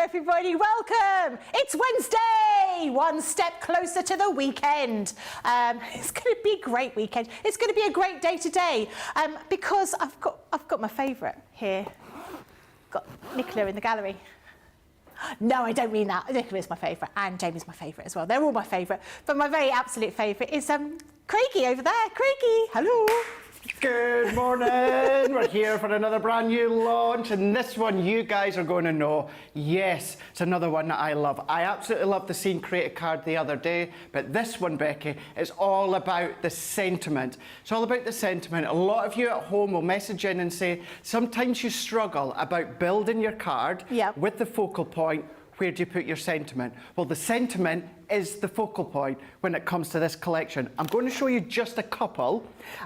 everybody, welcome. It's Wednesday, one step closer to the weekend. It's going to be a great weekend. It's going to be a great day today because I've got my favourite here. Got Nicola in the gallery. No, I don't mean that. Nicola is my favourite and Jamie's my favourite as well. They're all my favourite. But my very absolute favourite is Craigie over there. Craigie, hello. Good morning. We're here for another brand new launch, and this one you guys are going to know. Yes, it's another one that I love. I absolutely love the Scene Creative card the other day, but this one, Becky, is all about the sentiment. It's all about the sentiment. A lot of you at home will message in and say sometimes you struggle about building your card with the focal point. Where do you put your sentiment? Well, the sentiment is the focal point when it comes to this collection. I'm going to show you just a couple,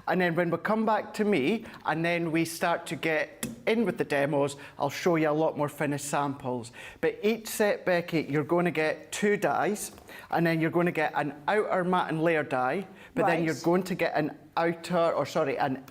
and then when we come back to me and then we start to get in with the demos, I'll show you a lot more finished samples. But each set, Becky, you're going to get 2 dies, and then you're going to get an outer matte and layer die, but then you're going to get an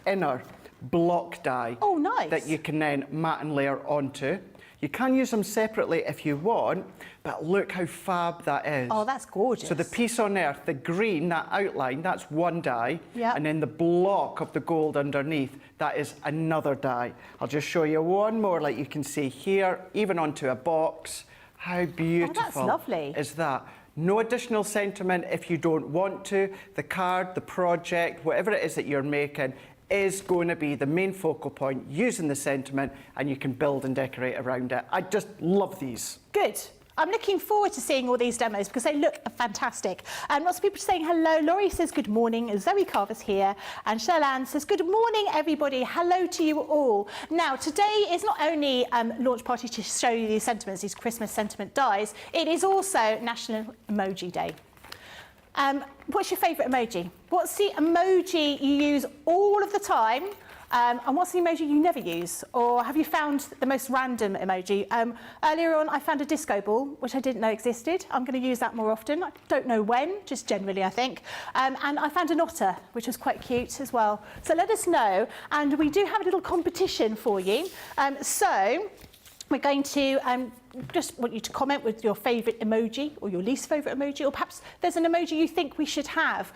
inner block die. Oh, nice. That you can then matte and layer onto. You can use them separately if you want, but look how fab that is. Oh, that's gorgeous. So the piece on earth, the green, that outline, that's one die. And then the block of the gold underneath, that is another die. I'll just show you one more, like you can see here, even onto a box. How beautiful is that? No additional sentiment if you don't want to. The card, the project, whatever it is that you're making, is going to be the main focal point using the sentiment, and you can build and decorate around it. I just love these. Good. I'm looking forward to seeing all these demos because they look fantastic. Lots of people saying hello. Laurie says good morning. Zoe Carver's here. And Sherlanne says good morning, everybody. Hello to you all. Now, today is not only launch party to show you these sentiments, these Christmas sentiment dies, it is also National Emoji Day. What's your favourite emoji? What's the emoji you use all of the time? And what's the emoji you never use? Or have you found the most random emoji? Earlier on, I found a disco ball, which I didn't know existed. I'm going to use that more often. I don't know when, just generally, I think. And I found an otter, which was quite cute as well. So let us know. And we do have a little competition for you. So we're going to just want you to comment with your favourite emoji or your least favourite emoji, or perhaps there's an emoji you think we should have.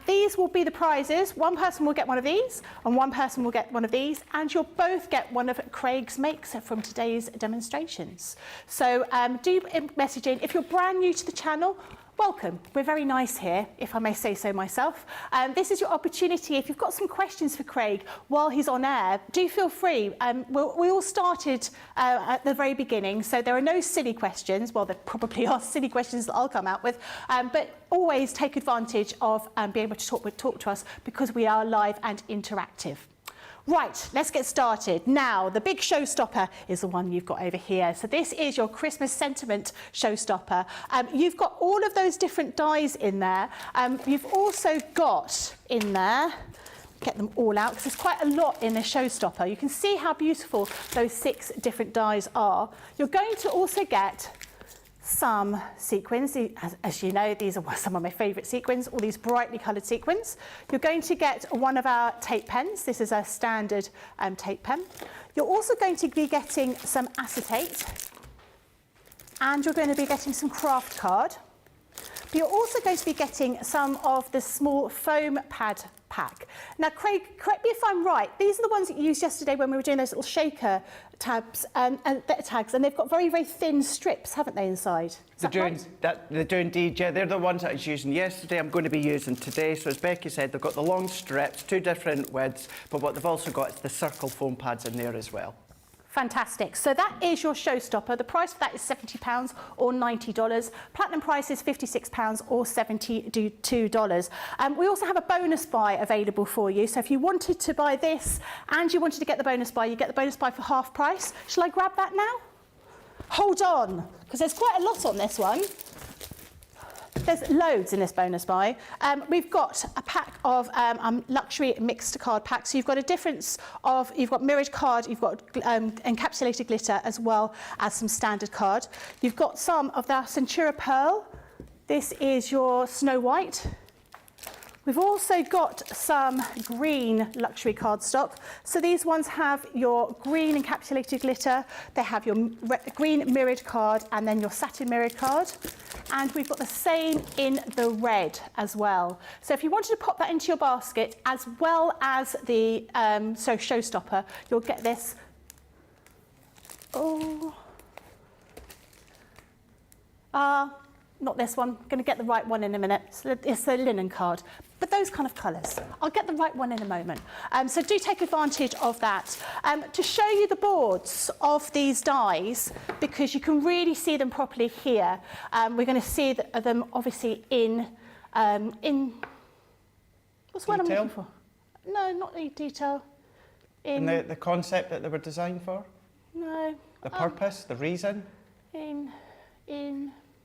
These will be the prizes. One person will get one of these and one person will get one of these, and you'll both get one of Craig's makes from today's demonstrations. So do message in. If you're brand new to the channel, welcome. We're very nice here, if I may say so myself. This is your opportunity. If you've got some questions for Craig while he's on air, do feel free. We all started at the very beginning, so there are no silly questions. Well, there probably are silly questions that I'll come out with, but always take advantage of being able to talk to us because we are live and interactive. Right, let's get started. Now, the big showstopper is the one you've got over here. So this is your Christmas sentiment showstopper. You've got all of those different dies in there. You've also got in there, get them all out, because there's quite a lot in the showstopper. You can see how beautiful those 6 different dies are. You're going to also get some sequins. As you know, these are some of my favourite sequins, all these brightly coloured sequins. You're going to get one of our tape pens. This is a standard tape pen. You're also going to be getting some acetate, and you're going to be getting some craft card. But you're also going to be getting some of the small foam pad pack. Now, Craig, correct me if I'm right, these are the ones that you used yesterday when we were doing those little shaker tabs and tags, and they've got very, very thin strips, haven't they, inside? They do indeed, yeah. They're the ones that I was using yesterday, I'm going to be using today. So as Becky said, they've got the long strips, 2 different widths, but what they've also got is the circle foam pads in there as well. Fantastic. So that is your showstopper. The price for that is £70 or $90. Platinum price is £56 or $72. We also have a bonus buy available for you. So if you wanted to buy this and you wanted to get the bonus buy, you get the bonus buy for half price. Shall I grab that now? Hold on, because there's quite a lot on this one. There's loads in this bonus buy. We've got a pack of luxury mixed card packs. So you've got a difference of, you've got mirrored card, you've got encapsulated glitter, as well as some standard card. You've got some of the Centura Pearl. This is your Snow White. We've also got some green luxury cardstock. So these ones have your green encapsulated glitter, they have your green mirrored card, and then your satin mirrored card. And we've got the same in the red as well. So if you wanted to pop that into your basket, as well as the Showstopper, you'll get this. Not this one. I'm going to get the right one in a minute. So it's the linen card. But those kind of colours. I'll get the right one in a moment. So do take advantage of that. To show you the boards of these dies, because you can really see them properly here. We're going to see them obviously in what's the word I'm looking for? No, not the detail. In the concept that they were designed for? No. The purpose, the reason? In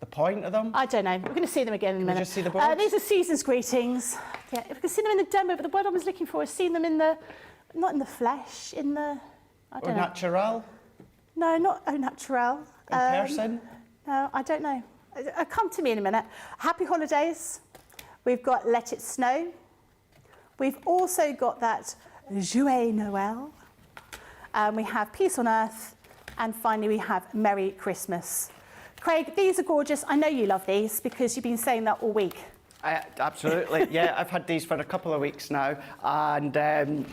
the point of them? I don't know. We're going to see them again in a minute. Just see the boards? These are season's greetings. Yeah, we can see them in the demo, but the word I was looking for is seeing them in the, not in the flesh, in the, I don't know. Natural? No, not au natural. In person? No, I don't know. Come to me in a minute. Happy holidays. We've got Let It Snow. We've also got that Joyeux Noël. We have Peace on Earth. And finally, we have Merry Christmas. Craig, these are gorgeous. I know you love these because you've been saying that all week. Absolutely, yeah. I've had these for a couple of weeks now, and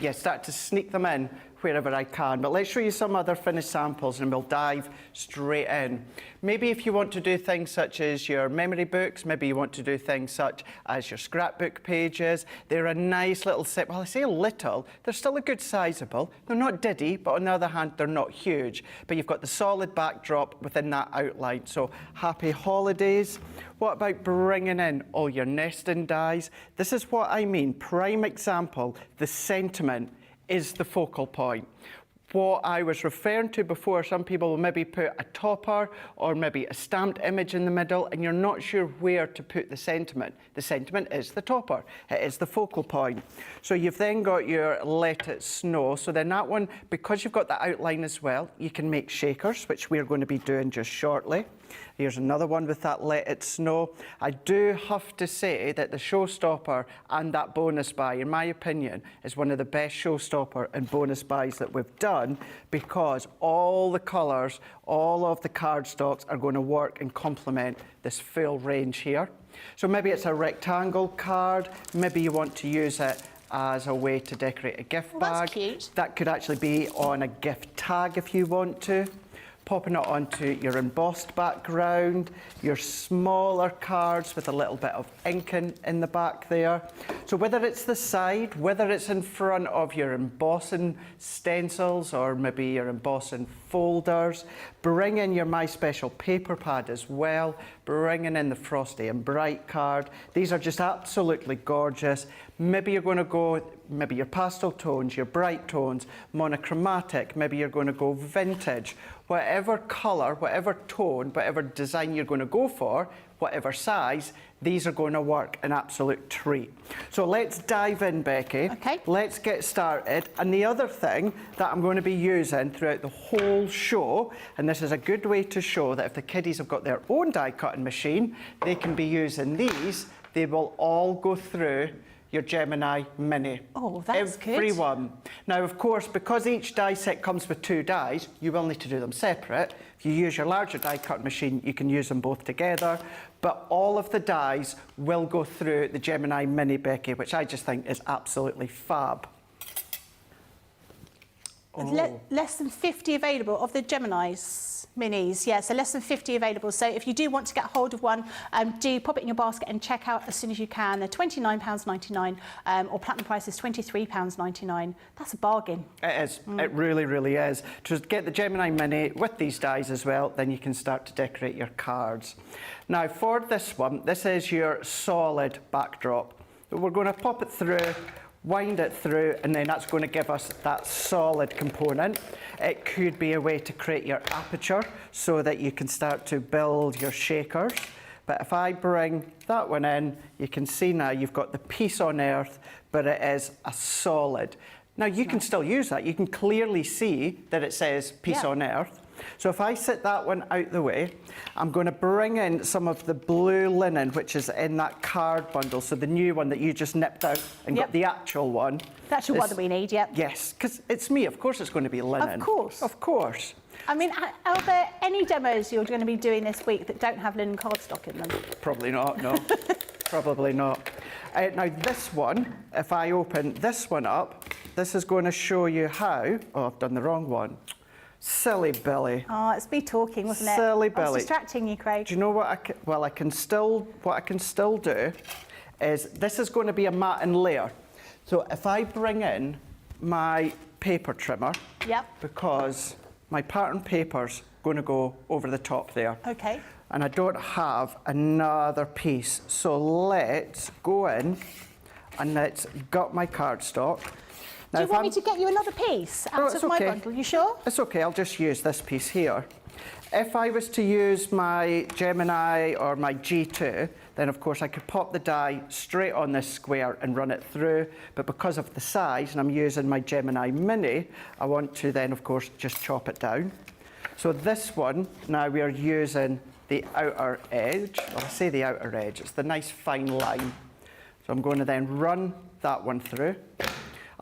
yeah, start to sneak them in wherever I can. But let's show you some other finished samples and we'll dive straight in. Maybe if you want to do things such as your memory books, maybe you want to do things such as your scrapbook pages. They're a nice little set. Well, I say a little, they're still a good sizable. They're not diddy, but on the other hand, they're not huge. But you've got the solid backdrop within that outline. So happy holidays. What about bringing in all your nesting dies? This is what I mean. Prime example, the sentiment is the focal point. What I was referring to before, some people will maybe put a topper or maybe a stamped image in the middle and you're not sure where to put the sentiment. The sentiment is the topper. It is the focal point. So you've then got your Let It Snow. So then that one, because you've got the outline as well, you can make shakers, which we're going to be doing just shortly. Here's another one with that Let It Snow. I do have to say that the Showstopper and that bonus buy, in my opinion, is one of the best Showstopper and bonus buys that we've done, because all the colours, all of the cardstocks are going to work and complement this full range here. So maybe it's a rectangle card, maybe you want to use it as a way to decorate a gift bag. That's cute. That could actually be on a gift tag if you want to. Popping it onto your embossed background, your smaller cards with a little bit of ink in the back there. So whether it's the side, whether it's in front of your embossing stencils or maybe your embossing folders, bring in your My Special paper pad as well, bringing in the Frosty and Bright card. These are just absolutely gorgeous. Maybe you're going to go, maybe your pastel tones, your bright tones, monochromatic, maybe you're going to go vintage. Whatever colour, whatever tone, whatever design you're going to go for, whatever size, these are going to work an absolute treat. So let's dive in, Becky. Okay. Let's get started. And the other thing that I'm going to be using throughout the whole show, and this is a good way to show that if the kiddies have got their own die cutting machine, they can be using these. They will all go through your Gemini Mini. Oh, that's good. Every one. Now, of course, because each die set comes with two dies, you will need to do them separate. If you use your larger die cut machine, you can use them both together. But all of the dies will go through the Gemini Mini, Becky, which I just think is absolutely fab. Oh. Less than 50 available of the Geminis minis, yeah, so less than 50 available. So if you do want to get hold of one, do pop it in your basket and check out as soon as you can. They're £29.99 or platinum price is £23.99. That's a bargain. It is. It really, really is. To get the Gemini Mini with these dies as well, then you can start to decorate your cards. Now for this one, this is your solid backdrop. We're going to pop it through, wind it through, and then that's going to give us that solid component. It could be a way to create your aperture so that you can start to build your shakers. But if I bring that one in, you can see now you've got the Peace on Earth, but it is a solid. Now you can still use that. You can clearly see that it says Peace on Earth. So if I sit that one out the way, I'm going to bring in some of the blue linen, which is in that card bundle. So the new one that you just nipped out and got the actual one. The actual one that we need, yep. Yes, because it's me. Of course it's going to be linen. Of course. Of course. I mean, are there any demos you're going to be doing this week that don't have linen cardstock in them? Probably not, no. Probably not. Now this one, if I open this one up, this is going to show you how... Oh, I've done the wrong one. Silly Billy. Oh, it's me talking, wasn't it? Silly I Billy. was distracting you, Craig. Do you know what what I can still do is this is going to be a mat and layer. So if I bring in my paper trimmer, because my pattern paper's going to go over the top there. Okay. And I don't have another piece. So let's go in and let's gut my cardstock. Now, do you want me to get you another piece out of my bundle? You sure? It's okay, I'll just use this piece here. If I was to use my Gemini or my G2, then of course I could pop the die straight on this square and run it through. But because of the size, and I'm using my Gemini Mini, I want to then of course just chop it down. So this one, now we are using the outer edge. Well, I say the outer edge, it's the nice fine line. So I'm going to then run that one through.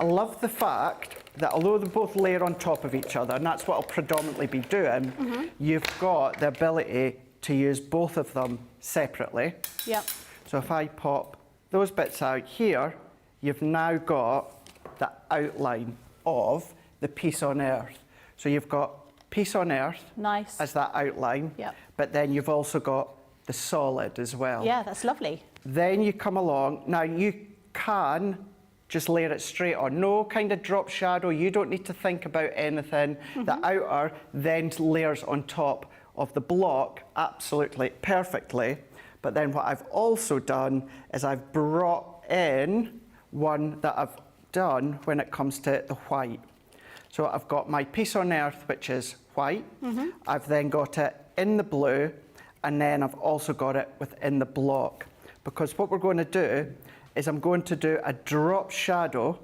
I love the fact that although they both layer on top of each other, and that's what I'll predominantly be doing, you've got the ability to use both of them separately. Yep. So if I pop those bits out here, you've now got the outline of the piece on earth. So you've got piece on earth as that outline, but then you've also got the solid as well. Yeah, that's lovely. Then you come along, now you can just layer it straight on. No kind of drop shadow, you don't need to think about anything. The outer then layers on top of the block absolutely perfectly. But then what I've also done is I've brought in one that I've done when it comes to the white. So I've got my piece on earth, which is white. I've then got it in the blue, and then I've also got it within the block. Because what we're going to do is I'm going to do a drop shadow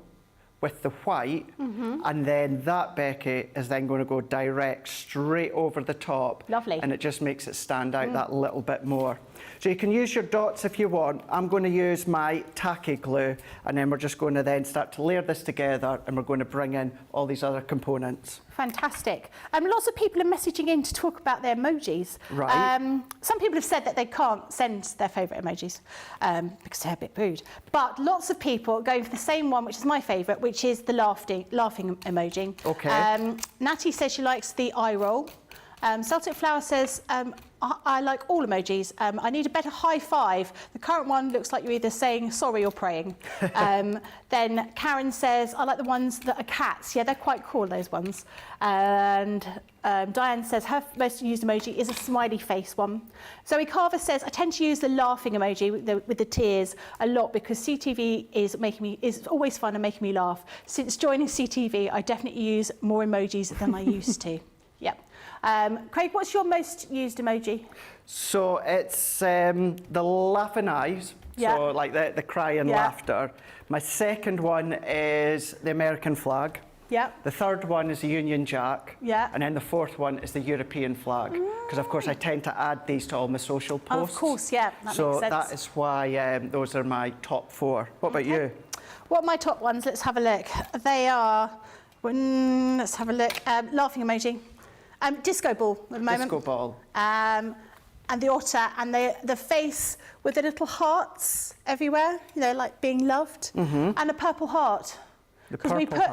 with the white, and then that, Becky, is then going to go direct straight over the top. Lovely. And it just makes it stand out that little bit more. So you can use your dots if you want. I'm going to use my tacky glue, and then we're just going to then start to layer this together, and we're going to bring in all these other components. Fantastic. Lots of people are messaging in to talk about their emojis. Right. Some people have said that they can't send their favourite emojis because they're a bit rude. But lots of people are going for the same one, which is my favourite, which is the laughing emoji. Okay. Natty says she likes the eye roll. Celtic Flower says, I like all emojis. I need a better high five. The current one looks like you're either saying sorry or praying. Then Karen says, I like the ones that are cats. Yeah, they're quite cool, those ones. And Diane says her most used emoji is a smiley face one. Zoe Carver says, I tend to use the laughing emoji with the tears a lot because CTV is always fun and making me laugh. Since joining CTV, I definitely use more emojis than I used to. Yep. Craig, what's your most used emoji? So it's the laughing eyes, so like the crying laughter. My second one is the American flag. Yeah. The third one is the Union Jack. Yeah. And then the fourth one is the European flag. Because of course I tend to add these to all my social posts. Of course, yeah, that so makes sense. that is why those are my top four. What about you? What are my top ones? Let's have a look. They are, let's have a look, laughing emoji. Disco ball at the moment. Disco ball. And the otter and the face with the little hearts everywhere, you know, like being loved. And a purple heart. Because we put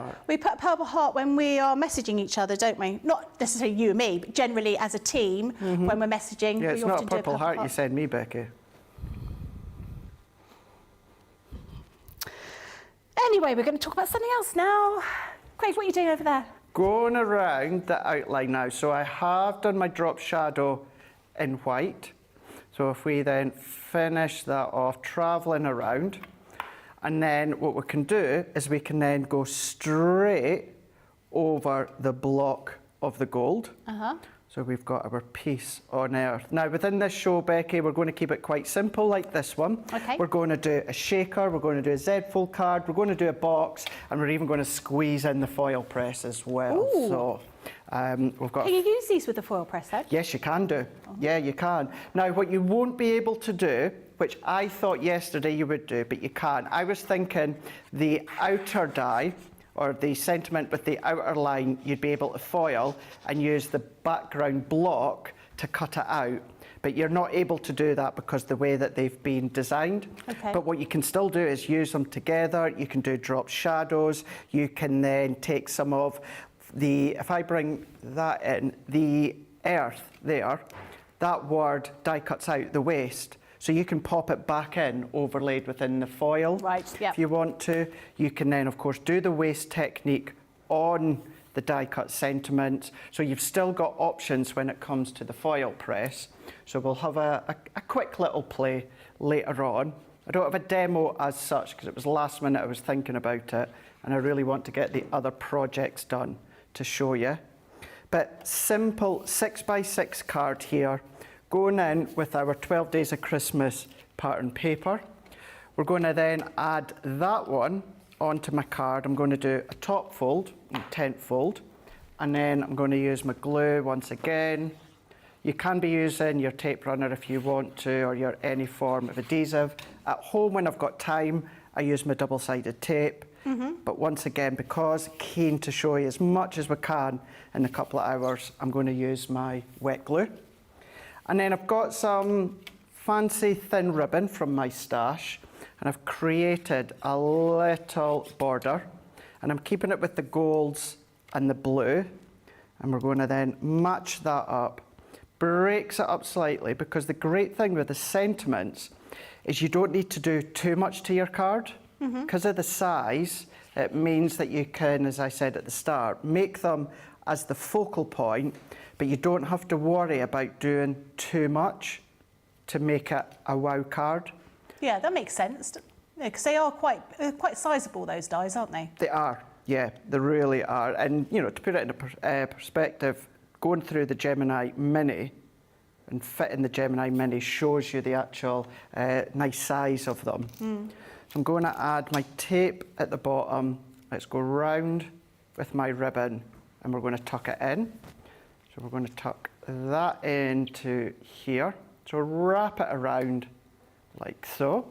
a purple heart when we are messaging each other, don't we? Not necessarily you and me, but generally as a team when we're messaging. Yeah, it's we not often a purple heart you send me, Becky. Anyway, we're going to talk about something else now. Craig, what are you doing over there? Going around the outline now. So I have done my drop shadow in white. So if we then finish that off, travelling around, and then what we can do is we can then go straight over the block of the gold. So we've got our piece on earth. Now within this show, Becky, we're going to keep it quite simple like this one. Okay. We're going to do a shaker, we're going to do a Z-fold card, we're going to do a box, and we're even going to squeeze in the foil press as well. Ooh. So We've got. Can you use these with the foil press then? Yes, you can do. Yeah, you can. Now, what you won't be able to do, which I thought yesterday you would do, but you can't. I was thinking the outer die, or the sentiment with the outer line, you'd be able to foil and use the background block to cut it out. But you're not able to do that because the way that they've been designed. Okay. But what you can still do is use them together. You can do drop shadows. You can then take some of the, if I bring that in, the earth there, that word die cuts out the waste. So you can pop it back in, overlaid within the foil. Right, yeah. If you want to. You can then, of course, do the waste technique on the die cut sentiments. So you've still got options when it comes to the foil press. So we'll have a quick little play later on. I don't have a demo as such because it was last minute I was thinking about it, and I really want to get the other projects done to show you. But simple 6x6 card here, going in with our 12 Days of Christmas pattern paper. We're going to then add that one onto my card. I'm going to do a top fold and tent fold, and then I'm going to use my glue once again. You can be using your tape runner if you want to, or your any form of adhesive. At home, when I've got time, I use my double-sided tape. But once again, because keen to show you as much as we can in a couple of hours, I'm going to use my wet glue. And then I've got some fancy thin ribbon from my stash, and I've created a little border, and I'm keeping it with the golds and the blue, and we're going to then match that up. Breaks it up slightly, because the great thing with the sentiments is you don't need to do too much to your card. Because of the size, it means that you can, as I said at the start, make them as the focal point, but you don't have to worry about doing too much to make it a wow card. Yeah, that makes sense. Because they are quite sizable, those dies, aren't they? They are, yeah, they really are. And, you know, to put it in perspective, going through the Gemini Mini and fitting the Gemini Mini shows you the actual nice size of them. So I'm going to add my tape at the bottom. Let's go round with my ribbon, and we're going to tuck it in. So we're going to tuck that into here. So wrap it around like so.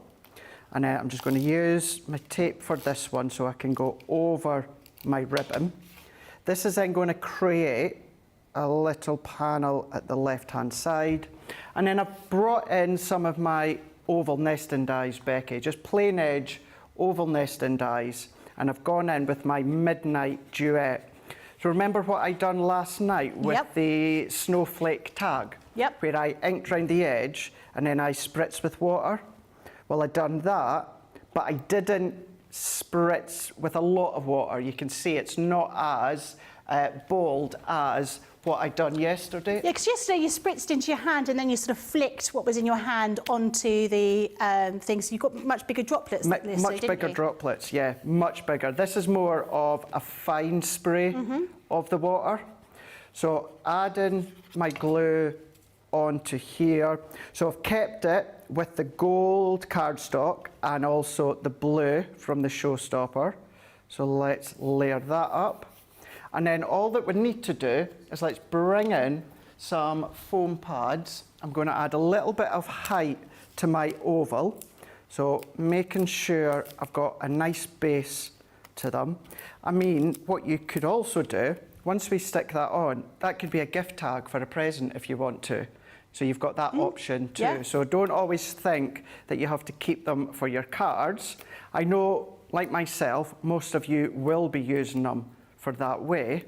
And then I'm just going to use my tape for this one so I can go over my ribbon. This is then going to create a little panel at the left-hand side. And then I've brought in some of my oval nesting dies, Becky, just plain edge oval nesting dies. And I've gone in with my Midnight Duet. So remember what I done last night with the snowflake tag? Where I inked around the edge and then I spritzed with water? Well, I done that, but I didn't spritz with a lot of water. You can see it's not as bold as what I done yesterday. Yeah, because yesterday you spritzed into your hand and then you sort of flicked what was in your hand onto the thing. So you got much bigger droplets. Much bigger droplets, yeah, much bigger. This is more of a fine spray of the water. So adding my glue onto here. So I've kept it with the gold cardstock and also the blue from the Showstopper. So let's layer that up. And then all that we need to do is let's bring in some foam pads. I'm going to add a little bit of height to my oval. So making sure I've got a nice base to them. I mean, what you could also do, once we stick that on, that could be a gift tag for a present if you want to. So you've got that option too. Yeah. So don't always think that you have to keep them for your cards. I know, like myself, most of you will be using them for that way,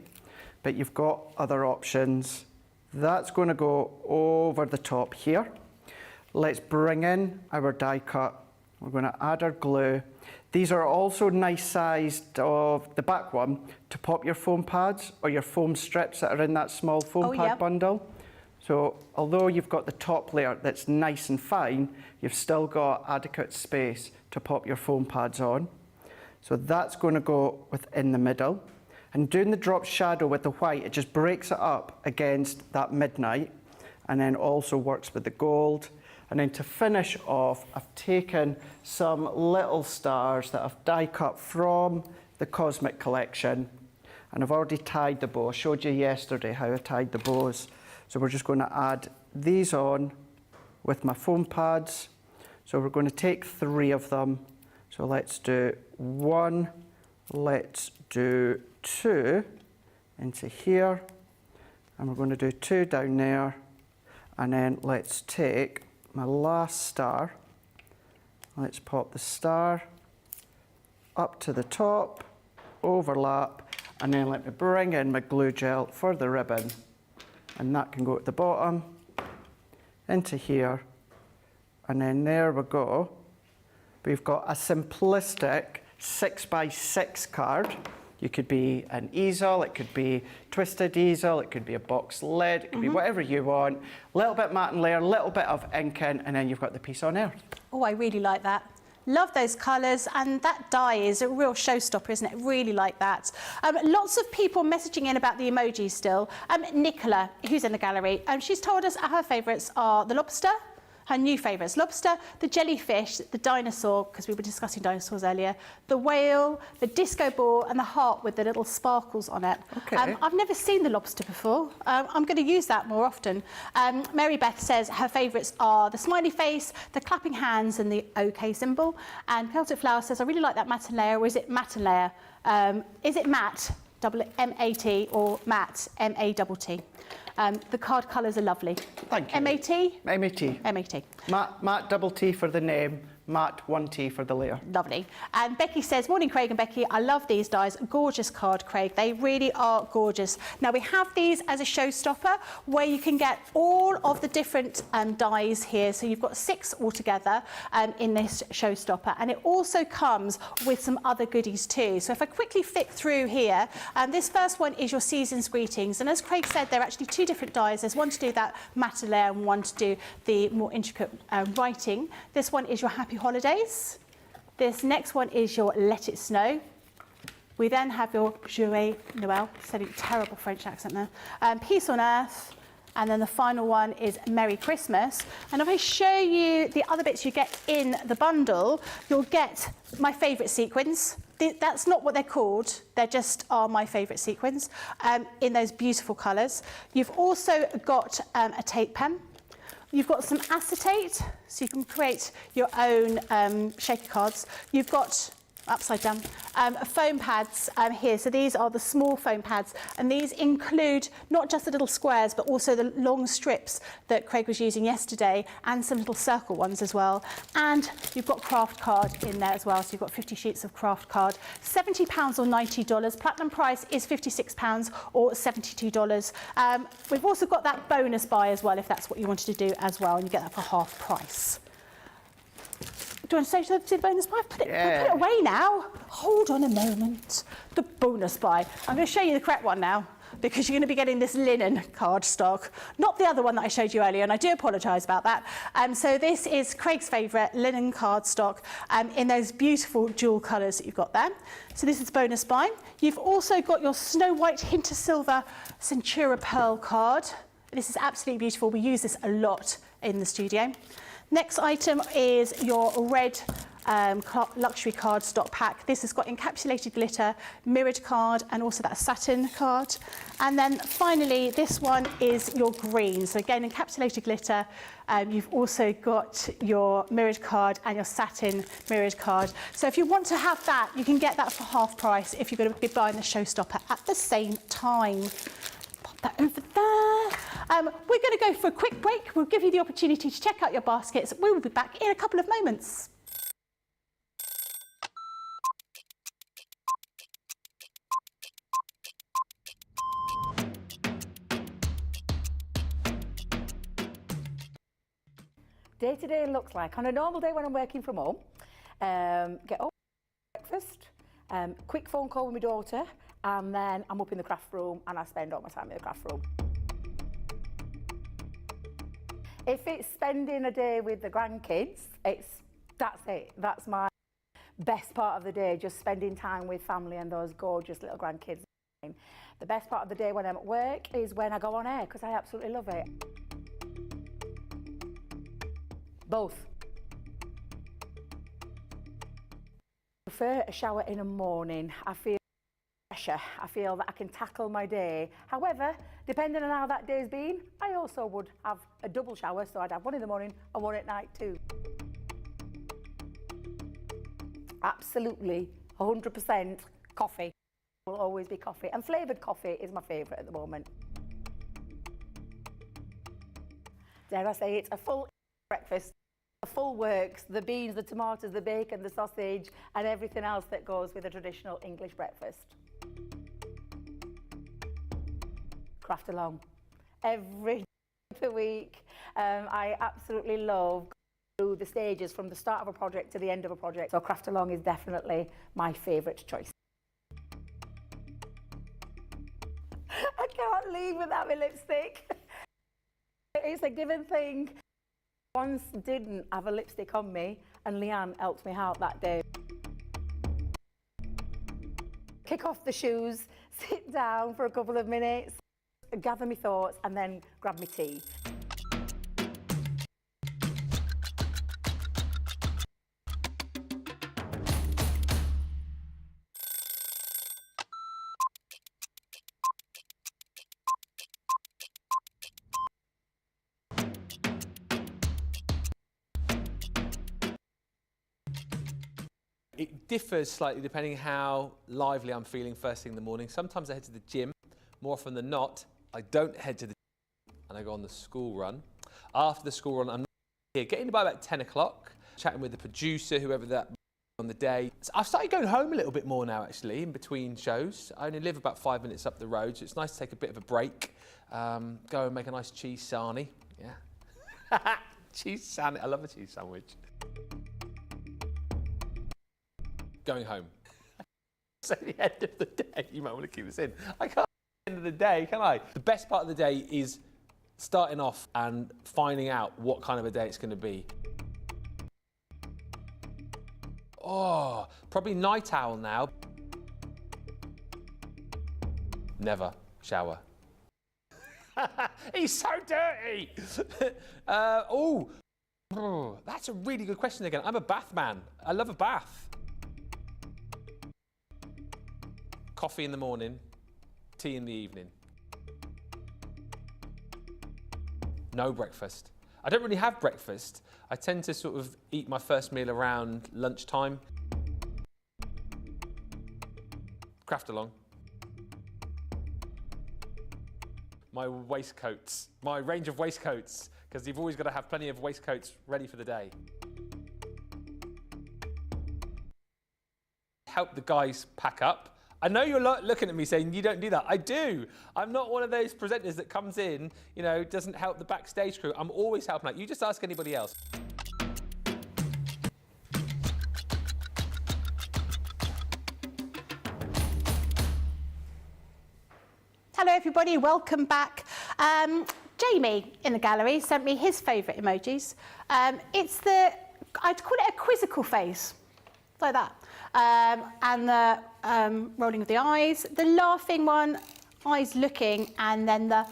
but you've got other options. That's going to go over the top here. Let's bring in our die cut. We're going to add our glue. These are also nice sized of the back one to pop your foam pads or your foam strips that are in that small foam pad bundle. So although you've got the top layer that's nice and fine, you've still got adequate space to pop your foam pads on. So that's going to go within the middle. And doing the drop shadow with the white, it just breaks it up against that midnight, and then also works with the gold. And then to finish off, I've taken some little stars that I've die cut from the Cosmic collection, And I've already tied the bow. I showed you yesterday how I tied the bows. So we're just going to add these on with my foam pads. So we're going to take 3 of them. So let's do 1, let's do 2 into here. And we're going to do 2 down there. And then let's take my last star. Let's pop the star up to the top, overlap, and then let me bring in my glue gel for the ribbon. And that can go at the bottom, into here, and then there we go. We've got a simplistic 6x6 card. You could be an easel, it could be twisted easel, it could be a box lid, it could be whatever you want. A little bit matte and layer, a little bit of ink in, and then you've got the piece on earth. Oh, I really like that. Love those colours, and that die is a real showstopper, isn't it? Really like that. Lots of people messaging in about the emojis still. Nicola, who's in the gallery, she's told us her favourites are the lobster, her new favourites, lobster, the jellyfish, the dinosaur, because we were discussing dinosaurs earlier, the whale, the disco ball, and the heart with the little sparkles on it. Okay. I've never seen the lobster before. I'm going to use that more often. Mary Beth says her favourites are the smiley face, the clapping hands, and the OK symbol. And Celtic Flower says, I really like that matte and layer, or is it matte and layer? Is it matte, M-A-T, or matte, M-A-T-T? The card colours are lovely. Thank you. M-A-T? M-A-T. M-A-T. Matte double T for the name, matte 1T for the layer. Lovely. And Becky says, morning Craig and Becky, I love these dies. Gorgeous card, Craig. They really are gorgeous. Now we have these as a showstopper where you can get all of the different dies here. So you've got 6 altogether in this showstopper. And it also comes with some other goodies too. So if I quickly flick through here, this first one is your season's greetings. And as Craig said, there are actually 2 different dies. There's one to do that matte layer and one to do the more intricate writing. This one is your happy holidays. This next one is your let it snow. We then have your Joyeux Noël, said a terrible French accent there. Peace on earth. And then the final one is Merry Christmas. And if I show you the other bits you get in the bundle, you'll get my favourite sequins. That's not what they're called. They're just are my favourite sequins in those beautiful colours. You've also got a tape pen. You've got some acetate, so you can create your own shaker cards. You've got, upside down, foam pads here. So these are the small foam pads, and these include not just the little squares, but also the long strips that Craig was using yesterday, and some little circle ones as well. And you've got craft card in there as well, so you've got 50 sheets of craft card. £70 or $90. Platinum price is £56 or $72. We've also got that bonus buy as well, if that's what you wanted to do as well, and you get that for half price. Do you want to say to the bonus buy? Put it away now. Hold on a moment. The bonus buy. I'm going to show you the correct one now, because you're going to be getting this linen cardstock, not the other one that I showed you earlier, and I do apologise about that. So this is Craig's favourite linen cardstock in those beautiful dual colours that you've got there. So this is bonus buy. You've also got your Snow White Hint of Silver Centura Pearl card. This is absolutely beautiful. We use this a lot in the studio. Next item is your red luxury card stock pack. This has got encapsulated glitter, mirrored card, and also that satin card. And then finally, this one is your green. So again, encapsulated glitter. You've also got your mirrored card and your satin mirrored card. So if you want to have that, you can get that for half price if you're going to be buying the showstopper at the same time. That over there. We're going to go for a quick break. We'll give you the opportunity to check out your baskets. We will be back in a couple of moments. Day to day looks like on a normal day when I'm working from home. Get up, breakfast, quick phone call with my daughter, and then I'm up in the craft room and I spend all my time in the craft room. If it's spending a day with the grandkids, that's it. That's my best part of the day, just spending time with family and those gorgeous little grandkids. The best part of the day when I'm at work is when I go on air, because I absolutely love it. Both. I prefer a shower in the morning. I feel fresh pressure. I feel that I can tackle my day. However, depending on how that day's been, I also would have a double shower, so I'd have one in the morning and one at night too. Absolutely, 100% coffee. Will always be coffee, and flavoured coffee is my favourite at the moment. Dare I say, it's a full breakfast, a full works, the beans, the tomatoes, the bacon, the sausage, and everything else that goes with a traditional English breakfast. Craft along every day of the week. I absolutely love through the stages from the start of a project to the end of a project. So craft along is definitely my favourite choice. I can't leave without my lipstick. It's a given thing. Once didn't have a lipstick on me, and Leanne helped me out that day. Kick off the shoes, sit down for a couple of minutes, gather my thoughts, and then grab my tea. It differs slightly depending how lively I'm feeling first thing in the morning. Sometimes I head to the gym. More often than not, I don't head to the gym and I go on the school run. After the school run, I'm not here. Getting by about 10 o'clock, chatting with the producer, whoever that on the day. So I've started going home a little bit more now, actually, in between shows. I only live about 5 minutes up the road, so it's nice to take a bit of a break. Go and make a nice cheese sarnie. Yeah. Cheese sarnie. I love a cheese sandwich. Going home. So the end of the day, you might want to keep this in. I can't at the end of the day, can I? The best part of the day is starting off and finding out what kind of a day it's going to be. Oh, probably night owl now. Never shower. He's so dirty. Oh, that's a really good question again. I'm a bath man. I love a bath. Coffee in the morning, tea in the evening. No breakfast. I don't really have breakfast. I tend to sort of eat my first meal around lunchtime. Craft along. My waistcoats, my range of waistcoats, because you've always got to have plenty of waistcoats ready for the day. Help the guys pack up. I know you're looking at me saying you don't do that. I do. I'm not one of those presenters that comes in, you know, doesn't help the backstage crew. I'm always helping out. You just ask anybody else. Hello everybody, welcome back. Jamie in the gallery sent me his favourite emojis. It's the, I'd call it a quizzical face, like that. And the rolling of the eyes, the laughing one, eyes looking, and then the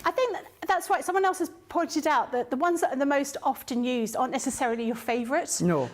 I think that's right. Someone else has pointed out that the ones that are the most often used aren't necessarily your favourite. No.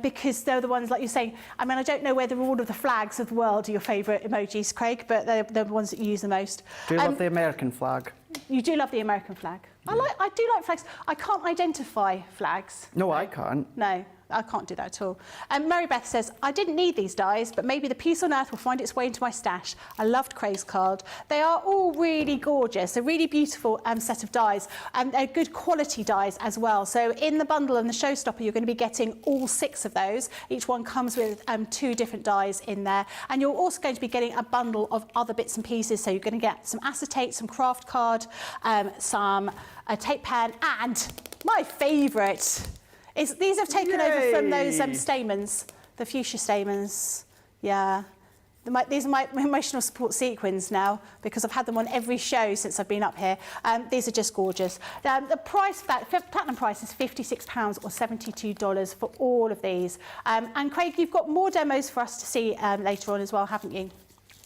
Because they're the ones, like you're saying, I mean, I don't know whether all of the flags of the world are your favourite emojis, Craig, but they're the ones that you use the most. Do you love the American flag? You do love the American flag. I do like flags. I can't identify flags. No, I can't. No, I can't do that at all. Mary Beth says, I didn't need these dies, but maybe the peace on earth will find its way into my stash. I loved Craig's card. They are all really gorgeous, a really beautiful set of dies, and they're good quality dies as well. So in the bundle and the Showstopper, you're going to be getting all 6 of those. Each one comes with 2 different dies in there. And you're also going to be getting a bundle of other bits and pieces. So you're going to get some acetate, some craft card, some tape pen, and my favourite is these have taken over from those stamens, the fuchsia stamens. Yeah. These are my emotional support sequins now because I've had them on every show since I've been up here. These are just gorgeous. The price for that, platinum price is £56 or $72 for all of these. And Craig, you've got more demos for us to see later on as well, haven't you?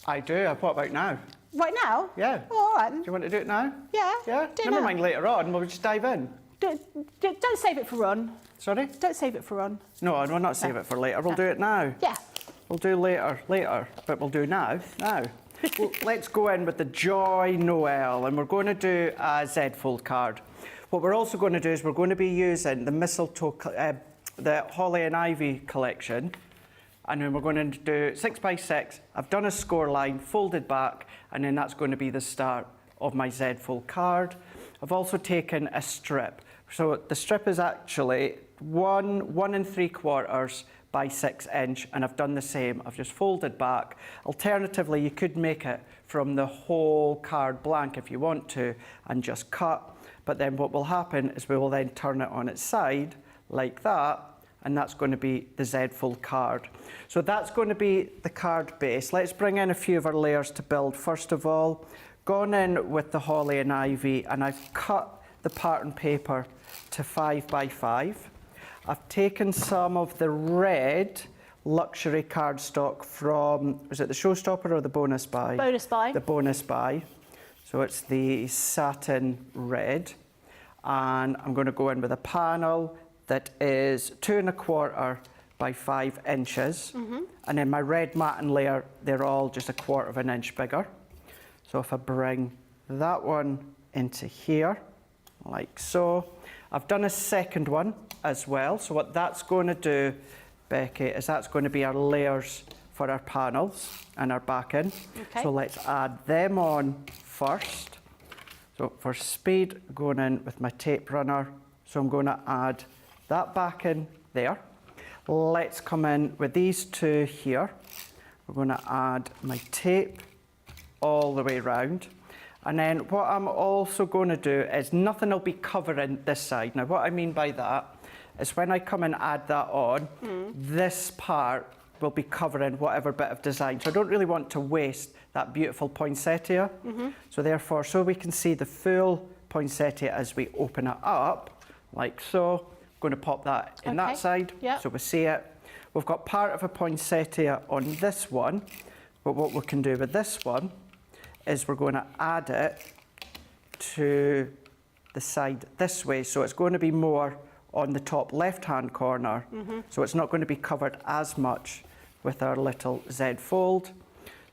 I do. What about now? Right now? Yeah. Oh, all right then. Do you want to do it now? Yeah. Yeah? Do it Never now. mind later on, we'll just dive in. Don't save it for Ron. Sorry? Don't save it for Ron. No, we'll not save it for later. We'll do it now. Yeah. we'll do later, but we'll do now. Well, let's go in with the Joy Noel, and we're going to do a Z-fold card. What we're also going to do is we're going to be using the mistletoe, the Holly and Ivy collection, and then we're going to do 6 by 6. I've done a score line, folded back, and then that's going to be the start of my Z-fold card. I've also taken a strip. So the strip is actually 1 3/4 by 6 inch, and I've done the same. I've just folded back. Alternatively, you could make it from the whole card blank if you want to, and just cut. But then what will happen is we will then turn it on its side like that, and that's going to be the Z-fold card. So that's going to be the card base. Let's bring in a few of our layers to build. First of all, gone in with the Holly and Ivy, and I've cut the pattern paper to 5 by 5. I've taken some of the red luxury cardstock from, was it the Showstopper or the bonus buy? Bonus buy. The bonus buy. So it's the satin red. And I'm going to go in with a panel that is 2 1/4 by 5 inches. And then my red matte layer, they're all just 1/4 of an inch bigger. So if I bring that one into here, like so. I've done a second one as well. So what that's going to do, Becky, is that's going to be our layers for our panels and our backing. Okay. So let's add them on first. So for speed, going in with my tape runner. So I'm going to add that backing there. Let's come in with these two here. We're going to add my tape all the way round. And then what I'm also going to do is nothing will be covering this side. Now what I mean by that is when I come and add that on, this part will be covering whatever bit of design. So I don't really want to waste that beautiful poinsettia. So therefore, so we can see the full poinsettia as we open it up, like so. I'm going to pop that in that side, so we see it. We've got part of a poinsettia on this one, but what we can do with this one is we're going to add it to the side this way. So it's going to be more on the top left-hand corner. So it's not going to be covered as much with our little Z fold.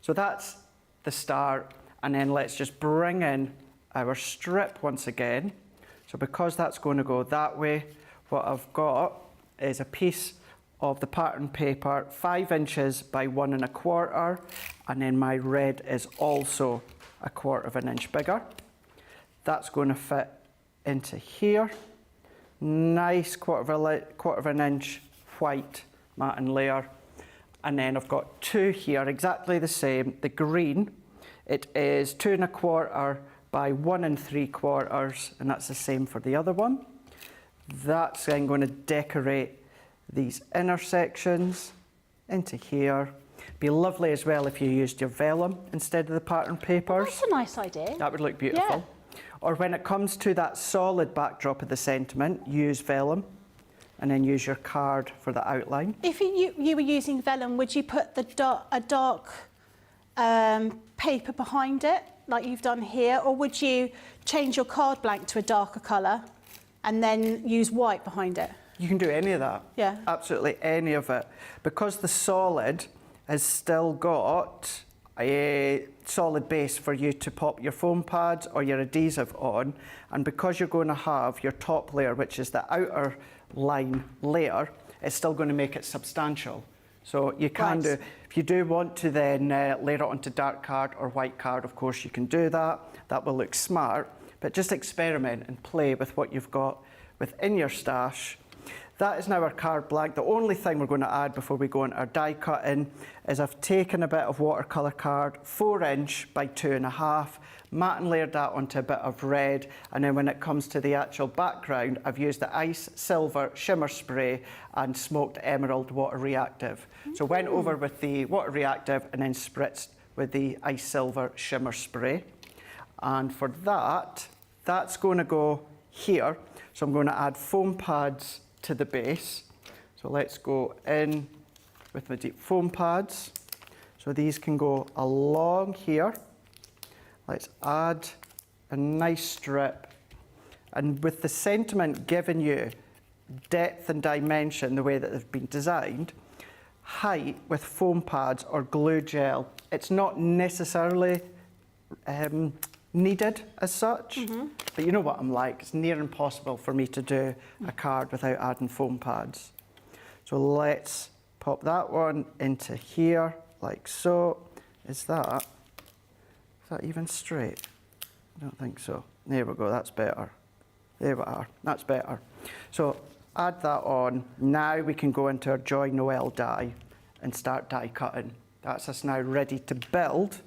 So that's the start. And then let's just bring in our strip once again. So because that's going to go that way, what I've got is a piece of the pattern paper, 5 inches by 1 1/4, and then my red is also 1/4 of an inch bigger. That's going to fit into here. Nice quarter of an inch white matte layer. And then I've got two here, exactly the same. The green, it is 2 1/4 by 1 3/4, and that's the same for the other one. That's then going to decorate these inner sections into here. Be lovely as well if you used your vellum instead of the pattern papers. That's a nice idea. That would look beautiful. Yeah. Or when it comes to that solid backdrop of the sentiment, use vellum and then use your card for the outline. If you were using vellum, would you put a dark paper behind it, like you've done here, or would you change your card blank to a darker colour and then use white behind it? You can do any of that. Yeah. Absolutely any of it. Because the solid has still got a solid base for you to pop your foam pads or your adhesive on, and because you're going to have your top layer, which is the outer line layer, it's still going to make it substantial. So you can do, if you do want to then layer it onto dark card or white card, of course you can do that. That will look smart, but just experiment and play with what you've got within your stash. That is now our card blank. The only thing we're going to add before we go into our die cutting is I've taken a bit of watercolour card, 4 inch by 2 1/2, matte and layered that onto a bit of red, and then when it comes to the actual background, I've used the ice silver shimmer spray and smoked emerald water reactive. So went over with the water reactive and then spritzed with the ice silver shimmer spray. And for that, that's going to go here. So I'm going to add foam pads to the base. So let's go in with my deep foam pads. So these can go along here. Let's add a nice strip. And with the sentiment giving you depth and dimension the way that they've been designed, height with foam pads or glue gel. It's not necessarily needed as such, but you know what I'm like. It's near impossible for me to do a card without adding foam pads. So let's pop that one into here, like so. Is that even straight? I don't think so. There we go, that's better. There we are, that's better. So add that on. Now we can go into our Joy Noel die and start die cutting. That's us now ready to build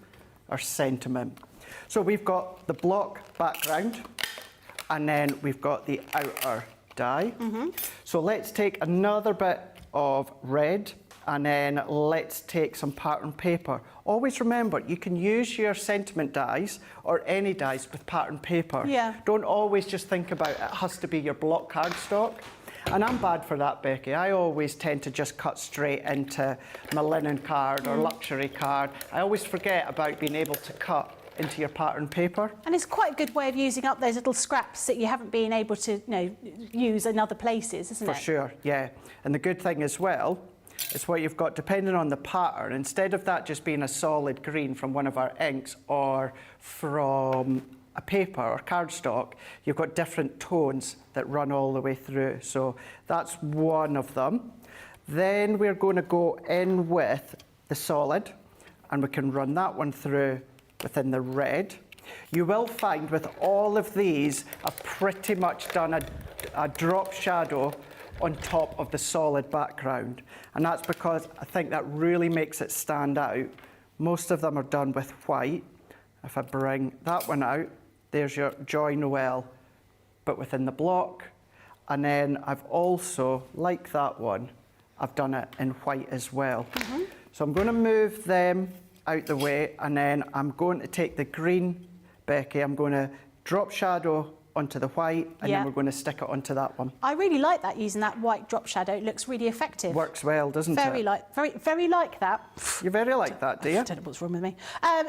our sentiment. So we've got the block background, and then we've got the outer die. So let's take another bit of red, and then let's take some pattern paper. Always remember, you can use your sentiment dies or any dies with pattern paper. Yeah. Don't always just think about it has to be your block cardstock. And I'm bad for that, Becky. I always tend to just cut straight into my linen card or luxury card. I always forget about being able to cut into your pattern paper. And it's quite a good way of using up those little scraps that you haven't been able to, use in other places, isn't it? For sure, yeah. And the good thing as well is what you've got, depending on the pattern, instead of that just being a solid green from one of our inks or from a paper or cardstock, you've got different tones that run all the way through. So that's one of them. Then we're going to go in with the solid, and we can run that one through within the red. You will find with all of these, I've pretty much done a drop shadow on top of the solid background. And that's because I think that really makes it stand out. Most of them are done with white. If I bring that one out, there's your Joy Noel, but within the block. And then I've also, like that one, I've done it in white as well. So I'm going to move them out the way, and then I'm going to take the green, Becky, I'm going to drop shadow onto the white, and then we're going to stick it onto that one. I really like that, using that white drop shadow. It looks really effective. Works well, doesn't Very it? very like that. You're very like that, do you? I don't know what's wrong with me.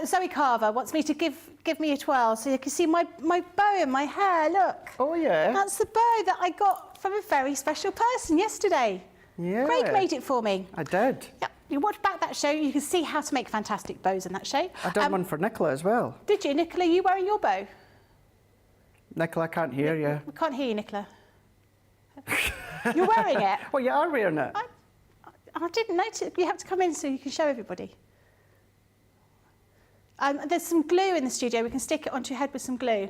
Zoe Carver wants me to give me a twirl so you can see my bow and my hair. Look. Oh, yeah. That's the bow that I got from a very special person yesterday. Yeah. Craig made it for me. I did. Yeah. You watch back that show, you can see how to make fantastic bows in that show. I done one for Nicola as well. Did you, Nicola? Are you wearing your bow? Nicola, I can't hear you. We can't hear you, Nicola. You're wearing it? Well, you are wearing it. I didn't notice. You have to come in so you can show everybody. There's some glue in the studio. We can stick it onto your head with some glue.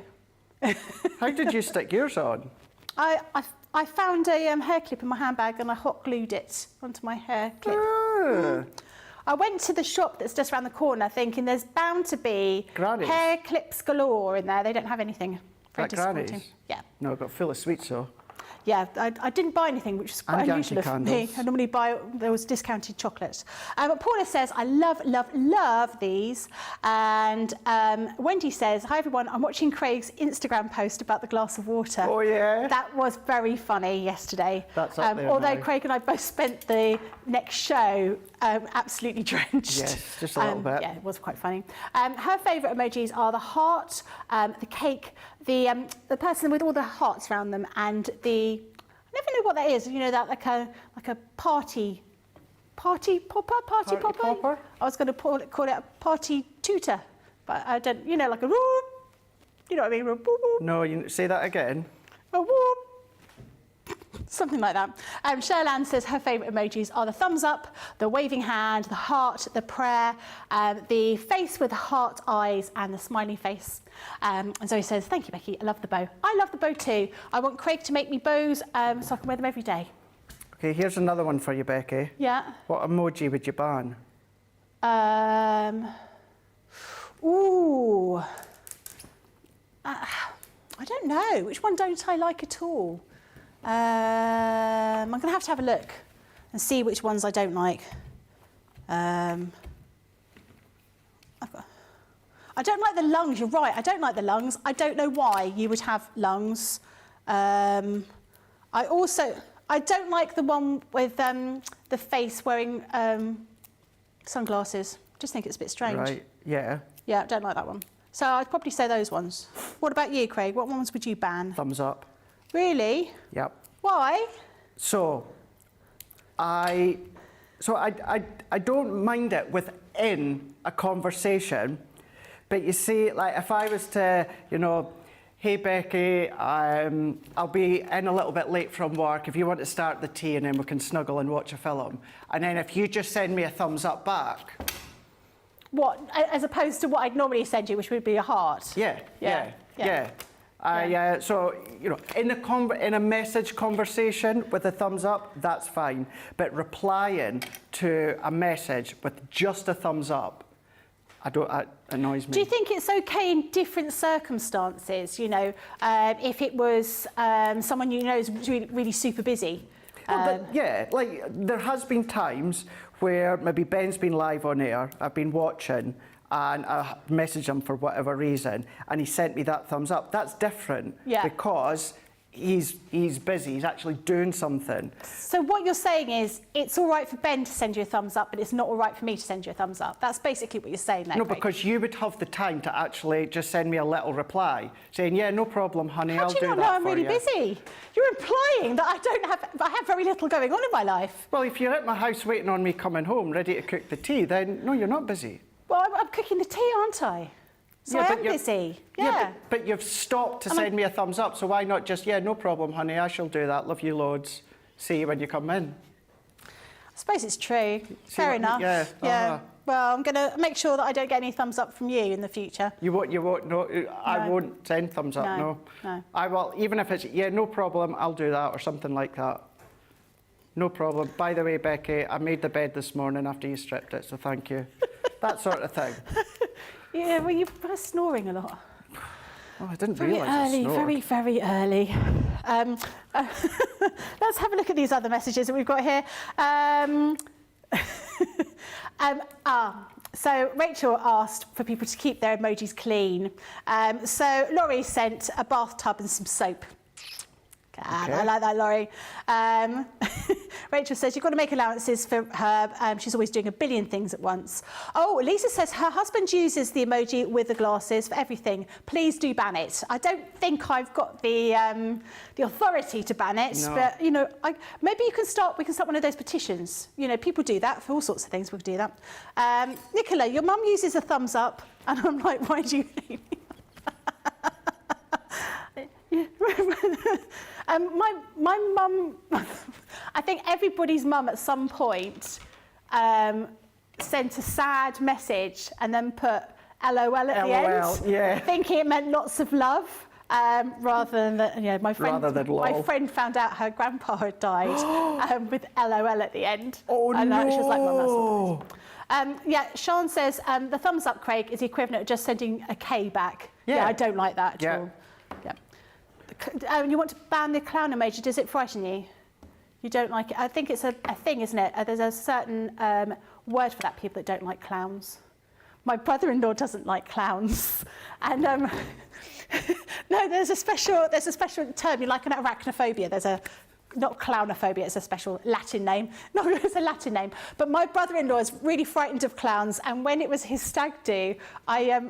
How did you stick yours on? I found a hair clip in my handbag and I hot glued it onto my hair clip. I went to the shop that's just around the corner thinking there's bound to be Granny's. hair clips galore in there. They don't have anything. Very At disappointing. Granny's? Yeah. No, I got full of sweets, though. Yeah, I didn't buy anything, which is quite And unusual Yankee for me. candles. I normally buy, there was discounted chocolates. But Paula says, I love these. And Wendy says, hi everyone, I'm watching Craig's Instagram post about the glass of water. Oh, yeah? That was very funny yesterday. That's up there although now. Craig and I both spent the next show absolutely drenched. Yes, just a little bit. Yeah, it was quite funny. Her favourite emojis are the heart, the cake, the person with all the hearts around them, and the, I never know what that is. You know, that like a party popper. I was going to call it a party tutor, but I don't. You know, like a whoop. You know what I mean? Whoop, whoop. No, you say that again. A whoop. Something like that. Sherlan says her favourite emojis are the thumbs up, the waving hand, the heart, the prayer, the face with the heart eyes, and the smiley face. And Zoe says, thank you, Becky. I love the bow. I love the bow too. I want Craig to make me bows so I can wear them every day. Okay, here's another one for you, Becky. Yeah. What emoji would you ban? Ooh. I don't know. Which one don't I like at all? I'm going to have a look and see which ones I don't like. I don't like the lungs. You're right. I don't like the lungs. I don't know why you would have lungs. I don't like the one with the face wearing sunglasses. Just think it's a bit strange. Right, yeah. Yeah, I don't like that one. So I'd probably say those ones. What about you, Craig? What ones would you ban? Thumbs up. Really? Yep. Why? So, I So I don't mind it within a conversation, but you see, like if I was to, you know, hey Becky, I'll be in a little bit late from work. If you want to start the tea and then we can snuggle and watch a film. And then if you just send me a thumbs up back. What, as opposed to what I'd normally send you, which would be a heart? Yeah. So, you know, in a message conversation with a thumbs up, that's fine. But replying to a message with just a thumbs up, that annoys me. Do you think it's okay in different circumstances? You know, if it was someone you know is really, really super busy. Yeah, like there has been times where maybe Ben's been live on air, I've been watching, and I messaged him for whatever reason, and he sent me that thumbs up. That's different because he's busy, he's actually doing something. So what you're saying is it's all right for Ben to send you a thumbs up, but it's not all right for me to send you a thumbs up. That's basically what you're saying there. No, Craig. because you would have the time to actually just send me a little reply saying, yeah, no problem, honey, I'll do that for you. How do you not know I'm really busy? You're implying that I have very little going on in my life. Well, if you're at my house waiting on me coming home, ready to cook the tea, then no, you're not busy. Well, I'm cooking the tea, aren't I? So I am busy. Yeah. But you've stopped to send me a thumbs up, so why not just, yeah, no problem, honey, I shall do that. Love you loads. See you when you come in. I suppose it's true. Fair enough. Yeah. Well, I'm going to make sure that I don't get any thumbs up from you in the future. You won't, no. I won't send thumbs up, no. I will, even if it's, yeah, no problem, I'll do that, or something like that. No problem. By the way, Becky, I made the bed this morning after you stripped it, so thank you. That sort of thing. Yeah, well, you were snoring a lot. Oh, I didn't realise I snored. Very, very early. Let's have a look at these other messages that we've got here. So Rachel asked for people to keep their emojis clean. So Laurie sent a bathtub and some soap. Okay. I like that, Laurie. Rachel says, you've got to make allowances for her. She's always doing a billion things at once. Oh, Lisa says her husband uses the emoji with the glasses for everything. Please do ban it. I don't think I've got the authority to ban it, but, you know, maybe we can start one of those petitions. You know, people do that for all sorts of things. We can do that. Nicola, your mum uses a thumbs up, and I'm like, why do you hate me? My mum, I think everybody's mum at some point sent a sad message and then put LOL at the end, thinking it meant lots of love, rather than that. You know, my friend found out her grandpa had died with LOL at the end. Oh, and no! She was like, Mum, that's not nice. Sean says the thumbs up, Craig, is the equivalent of just sending a K back. Yeah, I don't like that at all. You want to ban the clown emoji? Does it frighten you? You don't like it? I think it's a thing, isn't it? There's a certain word for that, people that don't like clowns. My brother-in-law doesn't like clowns. And no, there's a special term, you like an arachnophobia. There's a, not clownophobia, it's a special Latin name. No, it's a Latin name. But my brother-in-law is really frightened of clowns, and when it was his stag do, I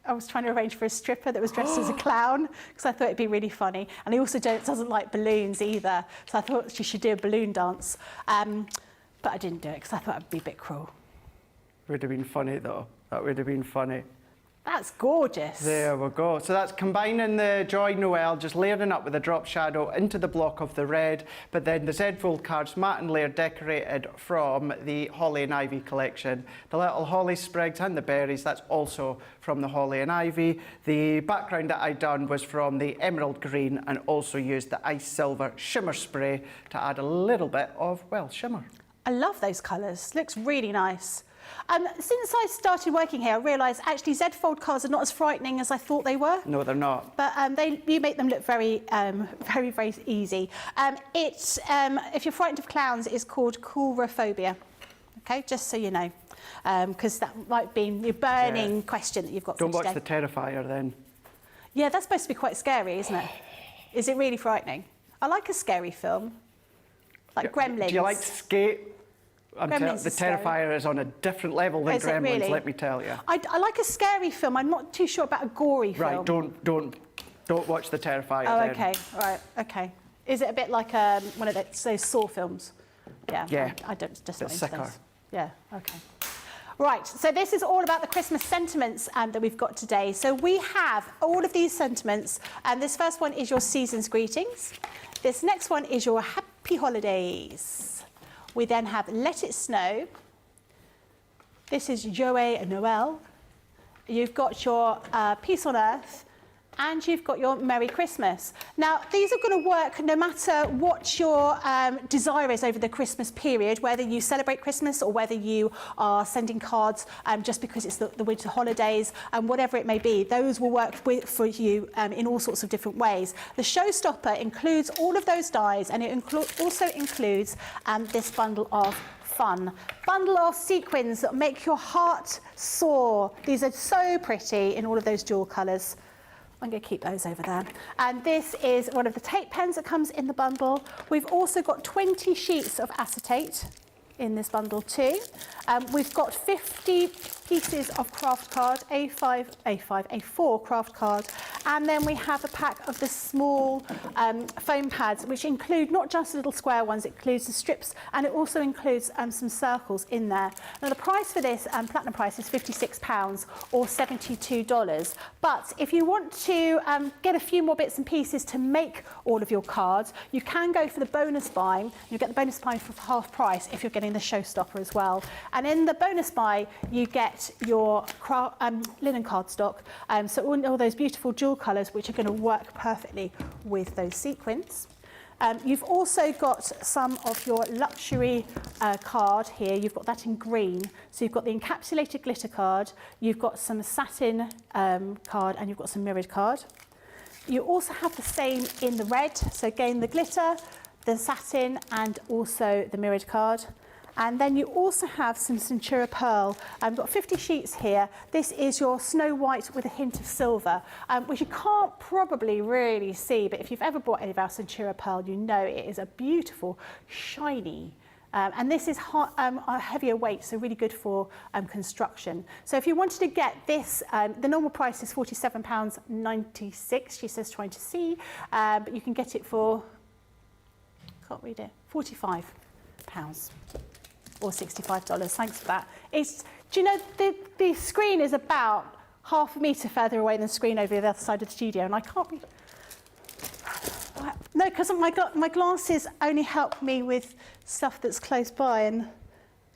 was trying to arrange for a stripper that was dressed as a clown, because I thought it'd be really funny. And he also doesn't like balloons either, so I thought she should do a balloon dance. But I didn't do it, because I thought it'd be a bit cruel. Would have been funny, though. That would have been funny. That's gorgeous. There we go. So that's combining the Joy Noel, just layering up with a drop shadow into the block of the red, but then the Z Fold cards, matte and layered, decorated from the Holly and Ivy collection. The little holly sprigs and the berries, that's also from the Holly and Ivy. The background that I done was from the emerald green, and also used the ice silver shimmer spray to add a little bit of, well, shimmer. I love those colours. Looks really nice. Since I started working here, I realised actually Z Fold cards are not as frightening as I thought they were. No, they're not. But you make them look very, very easy. If you're frightened of clowns, it's called coulrophobia. Okay, just so you know, because that might be your burning question that you've got. Don't watch the Terrifier then. Yeah, that's supposed to be quite scary, isn't it? Is it really frightening? I like a scary film, like Gremlins. Do you like Skate? The Terrifier is on a different level than Gremlins, really? Let me tell you. I like a scary film. I'm not too sure about a gory film. Right, don't watch the Terrifier then. Okay, all right, okay. Is it a bit like one of those Saw films? Yeah. I don't just not Bit into sicker. those. Yeah, okay. Right, so this is all about the Christmas sentiments that we've got today. So we have all of these sentiments, and this first one is your season's greetings. This next one is your happy holidays. We then have Let It Snow. This is Joyeux Noël. You've got your Peace on Earth, and you've got your Merry Christmas. Now, these are going to work no matter what your desire is over the Christmas period, whether you celebrate Christmas or whether you are sending cards just because it's the winter holidays, and whatever it may be. Those will work for you in all sorts of different ways. The Showstopper includes all of those dies, and it also includes this bundle of fun. Bundle of sequins that make your heart soar. These are so pretty in all of those dual colours. I'm going to keep those over there. And this is one of the tape pens that comes in the bundle. We've also got 20 sheets of acetate in this bundle too. We've got 50 pieces of craft card, A4 craft card, and then we have a pack of the small foam pads, which include not just little square ones, it includes the strips, and it also includes some circles in there. Now the price for this, platinum price, is £56 or $72. But if you want to get a few more bits and pieces to make all of your cards, you can go for the bonus buy. You get the bonus buy for half price if you're getting the Showstopper as well. And in the bonus buy, you get your linen cardstock. So all those beautiful dual colours, which are going to work perfectly with those sequins. You've also got some of your luxury card here. You've got that in green. So you've got the encapsulated glitter card, you've got some satin card, and you've got some mirrored card. You also have the same in the red. So again, the glitter, the satin, and also the mirrored card. And then you also have some Centura Pearl. I've got 50 sheets here. This is your Snow White with a hint of silver, which you can't probably really see, but if you've ever bought any of our Centura Pearl, you know it is a beautiful, shiny, and this is a heavier weight, so really good for construction. So if you wanted to get this, the normal price is £47.96, she says, trying to see, but you can get it for, can't read it, £45 or $65. Thanks for that. Do you know, the screen is about half a metre further away than the screen over the other side of the studio, and I can't read. No, because my glasses only help me with stuff that's close by, and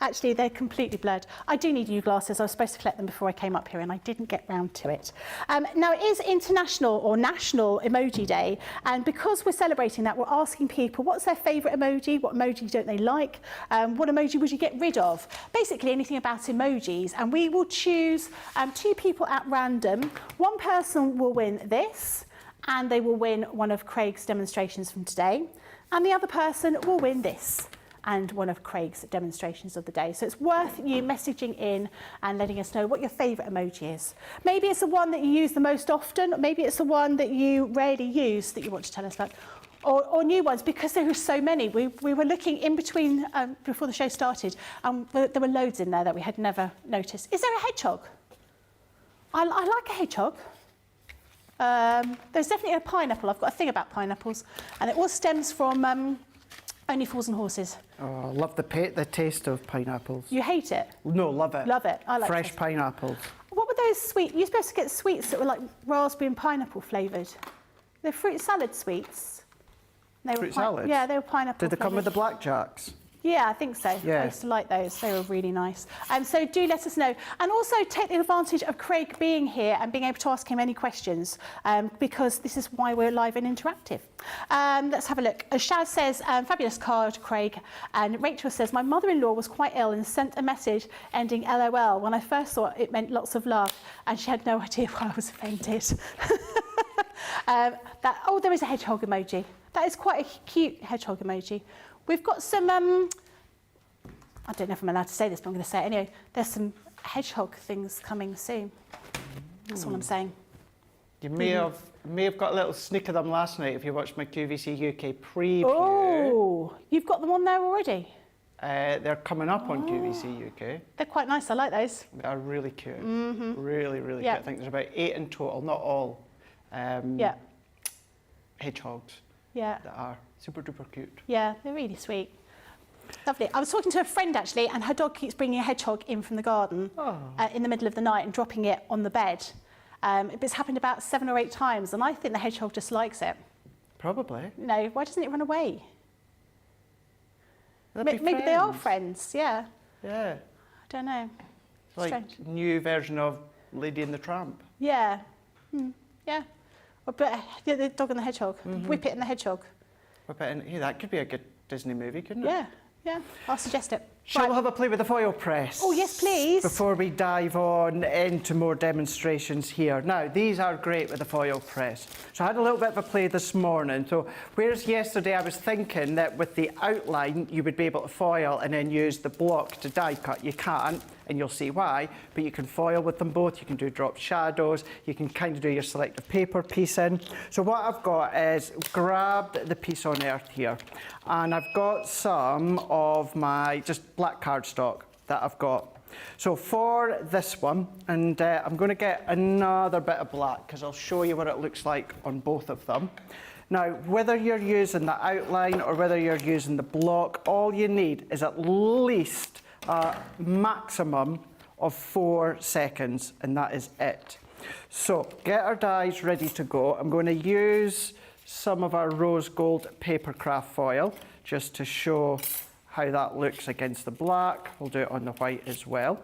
actually they're completely blurred. I do need new glasses. I was supposed to collect them before I came up here, and I didn't get round to it. Now, it is International or National Emoji Day, and because we're celebrating that, we're asking people what's their favourite emoji, what emoji don't they like, what emoji would you get rid of? Basically anything about emojis, and we will choose 2 people at random. One person will win this, and they will win one of Craig's demonstrations from today, and the other person will win this and one of Craig's demonstrations of the day. So it's worth you messaging in and letting us know what your favourite emoji is. Maybe it's the one that you use the most often, maybe it's the one that you rarely use that you want to tell us about, or new ones, because there are so many. We were looking in between, before the show started, and there were loads in there that we had never noticed. Is there a hedgehog? I like a hedgehog. There's definitely a pineapple. I've got a thing about pineapples, and it all stems from Only Fools and Horses. Oh, I love the taste of pineapples. You hate it? No, love it. Love it. I like fresh it. pineapples. What were those sweet? You're supposed to get sweets that were like raspberry and pineapple flavoured. They're fruit salad sweets. They Fruit salads? Yeah, they were pineapple. Did they come with the flavoured. blackjacks? Yeah, I think so. Yeah. I used to like those. They were really nice. So do let us know. And also take the advantage of Craig being here and being able to ask him any questions, because this is why we're live and interactive. Let's have a look. Shaz says, fabulous card, Craig. And Rachel says, my mother-in-law was quite ill and sent a message ending LOL. When I first saw it, it meant lots of love, and she had no idea why I was offended. Oh, there is a hedgehog emoji. That is quite a cute hedgehog emoji. We've got some, I don't know if I'm allowed to say this, but I'm going to say it anyway. There's some hedgehog things coming soon. That's all I'm saying. You may have got a little sneak of them last night if you watched my QVC UK preview. Oh, you've got them on there already? They're coming up on QVC UK. They're quite nice. I like those. They are really cute. Really, really Yeah. cute. I think there's about 8 in total, not all. Yeah. Hedgehogs Yeah. that are super duper cute. Yeah, they're really sweet. Lovely. I was talking to a friend actually, and her dog keeps bringing a hedgehog in from the garden in the middle of the night and dropping it on the bed. It's happened about 7 or 8 times, and I think the hedgehog just likes it. Probably. You know, why doesn't it run away? Maybe they are friends, yeah. Yeah. I don't know. Like Strange. new version of Lady and the Tramp. Yeah. Yeah. But the dog and the hedgehog. Whip it and the hedgehog. Hey, that could be a good Disney movie, couldn't it? Yeah, yeah. I'll suggest it. Shall Right. we have a play with the foil press? Oh, yes, please. Before we dive on into more demonstrations here. Now, these are great with the foil press. So I had a little bit of a play this morning. So whereas yesterday I was thinking that with the outline you would be able to foil and then use the block to die cut. You can't, and you'll see why, but you can foil with them both. You can do drop shadows. You can kind of do your selective paper piecing. So what I've got is grabbed the piece on earth here, and I've got some of my just black cardstock that I've got. So for this one, and I'm going to get another bit of black because I'll show you what it looks like on both of them. Now, whether you're using the outline or whether you're using the block, all you need is at least a maximum of 4 seconds, and that is it. So get our dies ready to go. I'm going to use some of our rose gold papercraft foil just to show how that looks against the black. We'll do it on the white as well.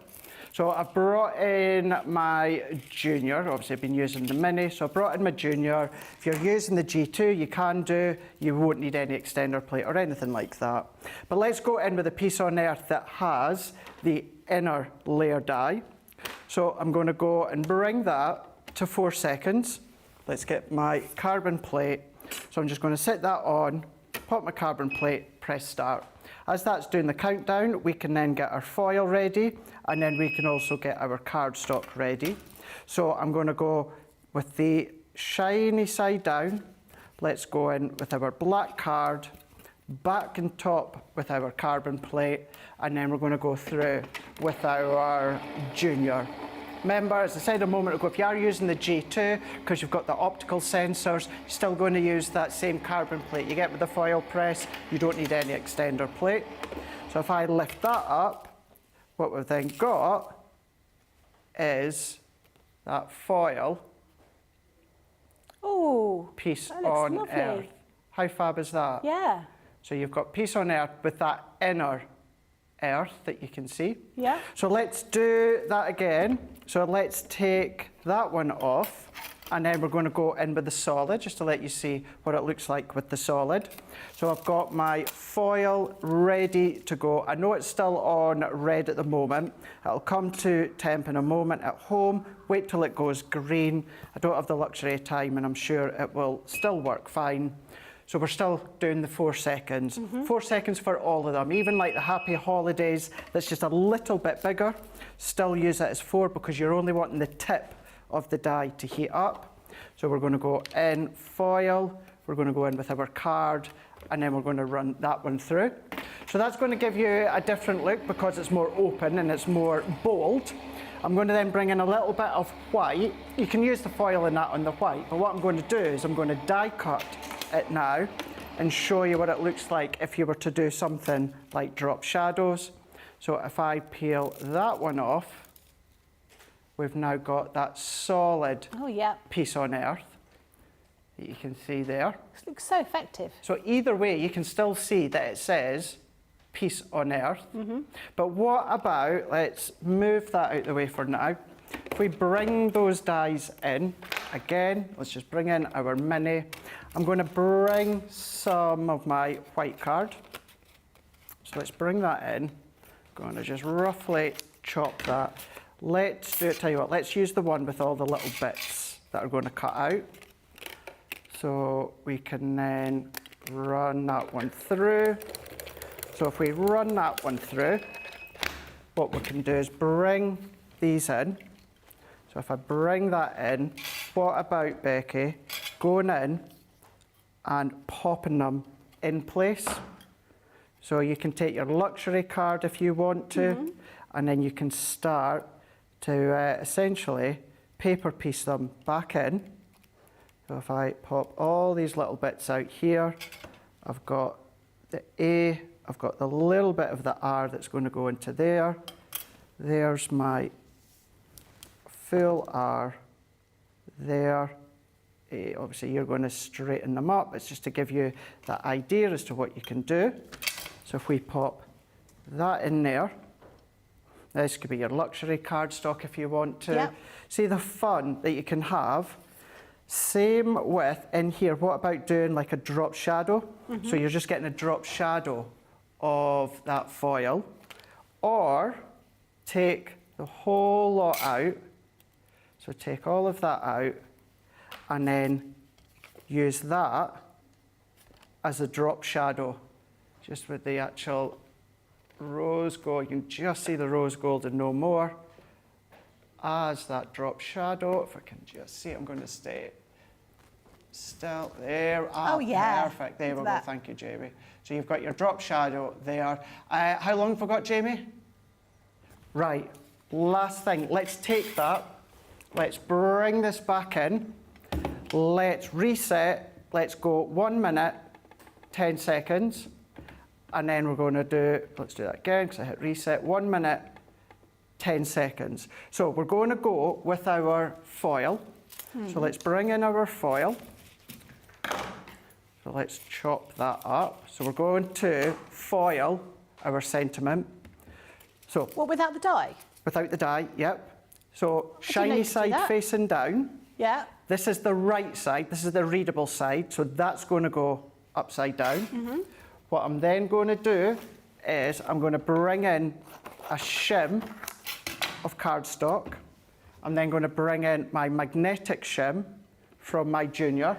So I've brought in my junior. Obviously I've been using the mini, so I brought in my junior. If you're using the G2, you can do. You won't need any extender plate or anything like that. But let's go in with a piece on earth that has the inner layer die. So I'm going to go and bring that to 4 seconds. Let's get my carbon plate. So I'm just going to set that on, pop my carbon plate, press start. As that's doing the countdown, we can then get our foil ready, and then we can also get our cardstock ready. So I'm going to go with the shiny side down. Let's go in with our black card, back and top with our carbon plate, and then we're going to go through with our junior. Remember, as I said a moment ago, if you are using the G2, because you've got the optical sensors, you're still going to use that same carbon plate you get with the foil press. You don't need any extender plate. So if I lift that up, what we've then got is that foil piece on lovely. earth. How fab is that? Yeah. So you've got piece on earth with that inner earth that you can see. Yeah. So let's do that again. So let's take that one off, and then we're going to go in with the solid just to let you see what it looks like with the solid. So I've got my foil ready to go. I know it's still on red at the moment. It'll come to temp in a moment at home. Wait till it goes green. I don't have the luxury of time, and I'm sure it will still work fine. So we're still doing the 4 seconds. 4 seconds for all of them. Even like the Happy Holidays, that's just a little bit bigger. Still use it as 4 because you're only wanting the tip of the die to heat up. So we're going to go in foil, we're going to go in with our card, and then we're going to run that one through. So that's going to give you a different look because it's more open and it's more bold. I'm going to then bring in a little bit of white. You can use the foil in that on the white, but what I'm going to do is I'm going to die cut it now and show you what it looks like if you were to do something like drop shadows. So if I peel that one off, we've now got that solid piece on earth that you can see there. This looks so effective. So either way, you can still see that it says piece on earth. But what about, let's move that out the way for now. If we bring those dies in, again, let's just bring in our mini. I'm going to bring some of my white card. So let's bring that in. I'm going to just roughly chop that. Let's do it, tell you what, let's use the one with all the little bits that are going to cut out. So we can then run that one through. So if we run that one through, what we can do is bring these in. So if I bring that in, what about, Becky, going in and popping them in place? So you can take your luxury card if you want to, and then you can start to essentially paper piece them back in. So if I pop all these little bits out here, I've got the A I've got the little bit of the R that's going to go into there. There's my full R there. Obviously, you're going to straighten them up. It's just to give you that idea as to what you can do. So if we pop that in there, this could be your luxury cardstock if you want to. Yep. See the fun that you can have. Same with in here, what about doing like a drop shadow? So you're just getting a drop shadow of that foil. Or take the whole lot out. So take all of that out and then use that as a drop shadow, just with the actual rose gold. You can just see the rose gold and no more. As that drop shadow, if I can just see it, I'm going to stay still there. Oh, yeah. Perfect. There we go. That. Thank you, Jamie. So you've got your drop shadow there. How long have we got, Jamie? Right. Last thing. Let's take that. Let's bring this back in. Let's reset. Let's go 1 minute, 10 seconds. And then we're going to do, let's do that again because I hit reset. 1 minute, 10 seconds. So we're going to go with our foil. So let's bring in our foil. So let's chop that up. So we're going to foil our sentiment. So Well, without the die? without the die, yep. So didn't know shiny you could do side that. facing down. Yeah. This is the right side. This is the readable side. So that's going to go upside down. What I'm then going to do is I'm going to bring in a shim of cardstock. I'm then going to bring in my magnetic shim from my junior.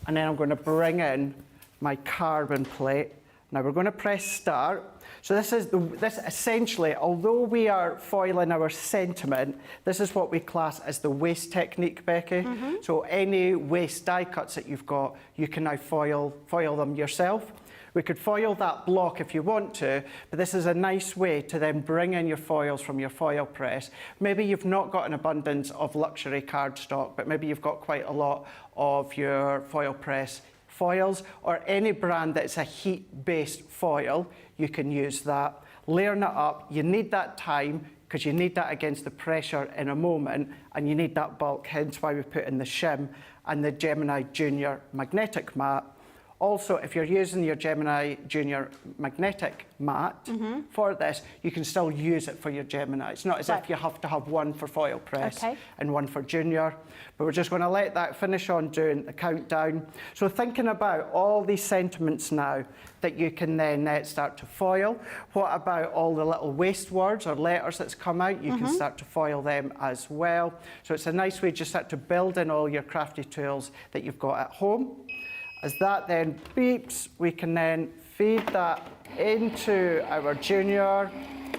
And then I'm going to bring in my carbon plate. Now we're going to press start. So this essentially, although we are foiling our sentiment, this is what we class as the waste technique, Becky. So any waste die cuts that you've got, you can now foil them yourself. We could foil that block if you want to, but this is a nice way to then bring in your foils from your foil press. Maybe you've not got an abundance of luxury cardstock, but maybe you've got quite a lot of your foil press foils, or any brand that's a heat-based foil, you can use that. Layering it up, you need that time because you need that against the pressure in a moment, and you need that bulk, hence why we put in the shim and the Gemini Junior magnetic mat. Also, if you're using your Gemini Junior magnetic mat for this, you can still use it for your Gemini. It's not as if you have to have one for foil press and one for Junior. But we're just going to let that finish on doing the countdown. So thinking about all these sentiments now that you can then start to foil. What about all the little waste words or letters that's come out? You can start to foil them as well. So it's a nice way just start to build in all your crafty tools that you've got at home. As that then beeps, we can then feed that into our Junior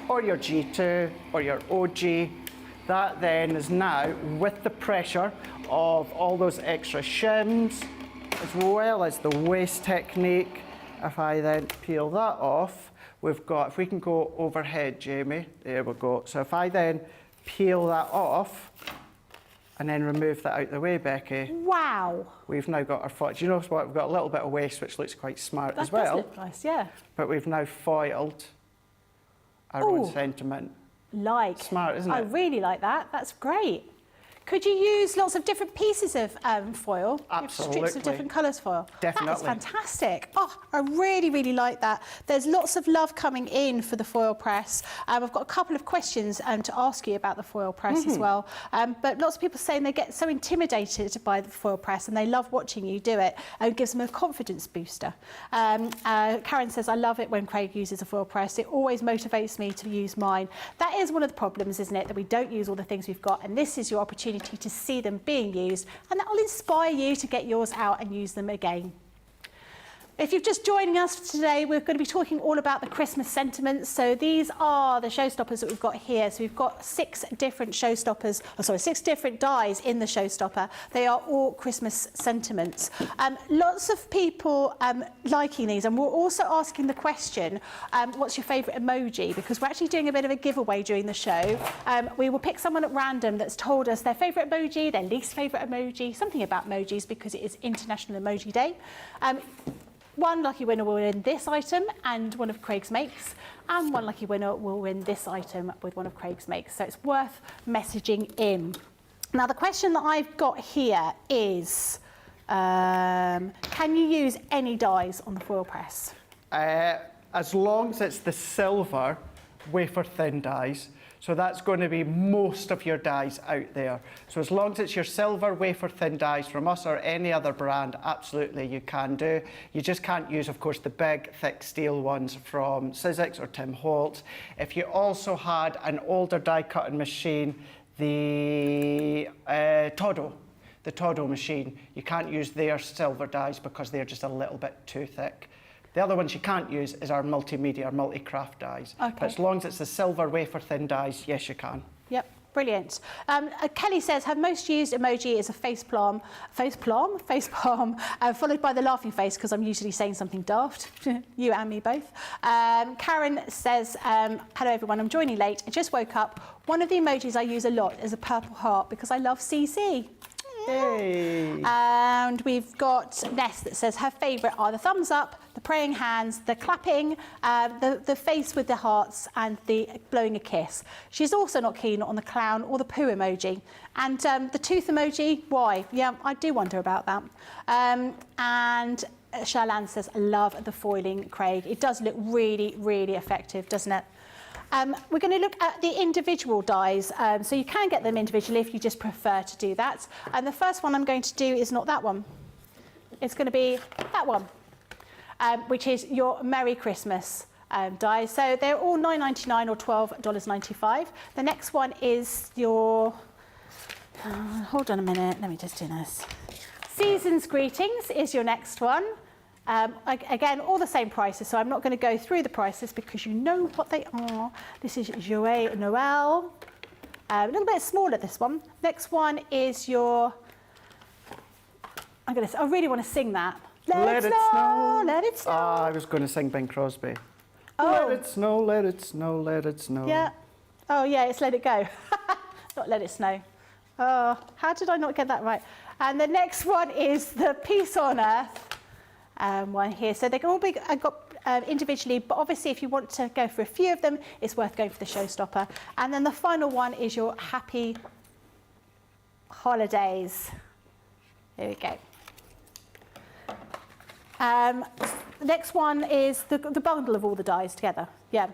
or your G2 or your OG. That then is now with the pressure of all those extra shims as well as the waste technique. If I then peel that off, we've got, if we can go overhead, Jamie, there we go. So if I then peel that off, and then remove that out the way, Becky. Wow. We've now got our foil. Do you know what? We've got a little bit of waste, which looks quite smart as well. That does look nice, yeah. But we've now foiled our own sentiment. Like. Smart, isn't it? I really like that. That's great. Could you use lots of different pieces of foil? Absolutely. Strips of different colours foil? Definitely. That is fantastic. Oh, I really, really like that. There's lots of love coming in for the foil press. I've got a couple of questions to ask you about the foil press as well. But lots of people saying they get so intimidated by the foil press and they love watching you do it, and it gives them a confidence booster. Karen says, I love it when Craig uses a foil press. It always motivates me to use mine. That is one of the problems, isn't it? That we don't use all the things we've got, and this is your opportunity to see them being used, and that will inspire you to get yours out and use them again. If you're just joining us today, we're going to be talking all about the Christmas sentiments. So these are the showstoppers that we've got here. So we've got 6 different showstoppers, 6 different dies in the showstopper. They are all Christmas sentiments. Lots of people liking these, and we're also asking the question, what's your favourite emoji? Because we're actually doing a bit of a giveaway during the show. We will pick someone at random that's told us their favourite emoji, their least favourite emoji, something about emojis because it is International Emoji Day. One lucky winner will win this item and one of Craig's makes, and one lucky winner will win this item with one of Craig's makes. So it's worth messaging in. Now the question that I've got here is, can you use any dies on the foil press? As long as it's the silver wafer thin dies. So that's going to be most of your dies out there. So as long as it's your silver wafer thin dies from us or any other brand, absolutely you can do. You just can't use, of course, the big thick steel ones from Sizzix or Tim Holtz. If you also had an older die cutting machine, the Todo machine, you can't use their silver dies because they're just a little bit too thick. The other ones you can't use is our multimedia, our multi-craft dies. Okay. But as long as it's the silver wafer thin dies, yes you can. Yep, brilliant. Kelly says, have most used emoji is a face palm, followed by the laughing face, because I'm usually saying something daft. You and me both. Karen says, hello everyone, I'm joining late. I just woke up. One of the emojis I use a lot is a purple heart because I love CC. Hey. And we've got Ness that says her favourite are the thumbs up, the praying hands, the clapping, the face with the hearts, and the blowing a kiss. She's also not keen on the clown or the poo emoji. And the tooth emoji, why? Yeah, I do wonder about that. And Charlene says, I love the foiling, Craig. It does look really, really effective, doesn't it? We're going to look at the individual dies, so you can get them individually if you just prefer to do that. And the first one I'm going to do is not that one. It's going to be that one, which is your Merry Christmas dies. So they're all $9.99 or $12.95. The next one is your, hold on a minute, let me just do this. Season's Greetings is your next one. Again, all the same prices, so I'm not going to go through the prices because you know what they are. This is Joyeux Noel. A little bit smaller, this one. Next one is your... I really want to sing that. Let it snow, let it snow. Ah, I was going to sing Bing Crosby. Oh. Let it snow, let it snow, let it snow. Yeah. Oh, yeah, it's Let It Go. Not Let It Snow. Oh, how did I not get that right? And the next one is the Peace on Earth. One here. So they can all be got individually, but obviously if you want to go for a few of them, it's worth going for the Showstopper. And then the final one is your Happy Holidays. There we go. The next one is the bundle of all the dies together. Yeah.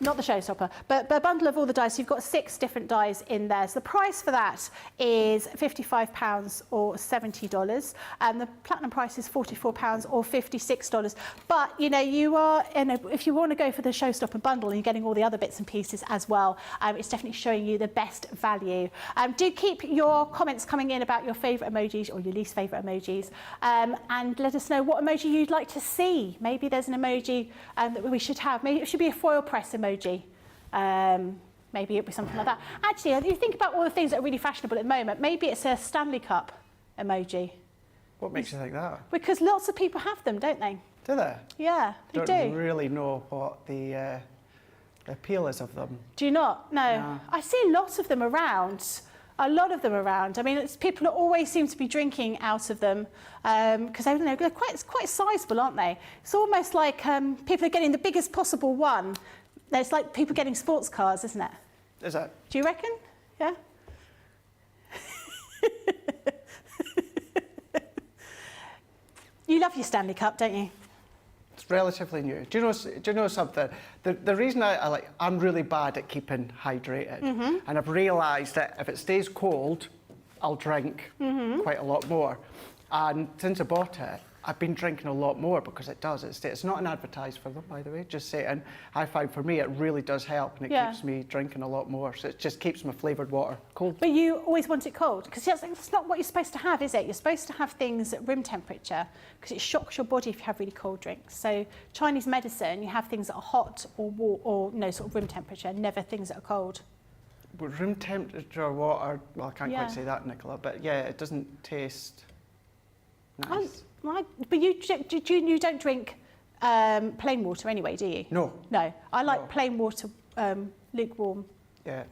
Not the Showstopper, but a bundle of all the dies. You've got 6 different dies in there. So the price for that is £55 or $70. And the platinum price is £44 or $56. But, you know, if you want to go for the Showstopper bundle and you're getting all the other bits and pieces as well, it's definitely showing you the best value. Do keep your comments coming in about your favourite emojis or your least favourite emojis. And let us know what emoji you'd like to see. Maybe there's an emoji that we should have. Maybe it should be a foil press emoji. Maybe it'd be something like that. Actually, if you think about all the things that are really fashionable at the moment, maybe it's a Stanley Cup emoji. What makes you think that? Because lots of people have them, don't they? Do they? Yeah, they Don't do. really know what the appeal is of them. Do you not? No. No. I see lots of them around. A lot of them around. I mean, people always seem to be drinking out of them because they're quite sizable, aren't they? It's almost like people are getting the biggest possible one. It's like people getting sports cars, isn't it? Is it? Do you reckon? Yeah? You love your Stanley Cup, don't you? It's relatively new. Do you know something? The reason I'm really bad at keeping hydrated, and I've realised that if it stays cold, I'll drink quite a lot more. And since I bought it, I've been drinking a lot more because it does. It's not an advertise for them, by the way, just saying. I find for me it really does help and it keeps me drinking a lot more. So it just keeps my flavoured water cold. But you always want it cold because that's not what you're supposed to have, is it? You're supposed to have things at room temperature because it shocks your body if you have really cold drinks. So Chinese medicine, you have things that are hot or sort of room temperature, never things that are cold. But room temperature water, well, I can't quite say that, Nicola, but yeah, it doesn't taste nice. But you don't drink plain water anyway, do you? No. No. I like plain water, lukewarm. Yeah.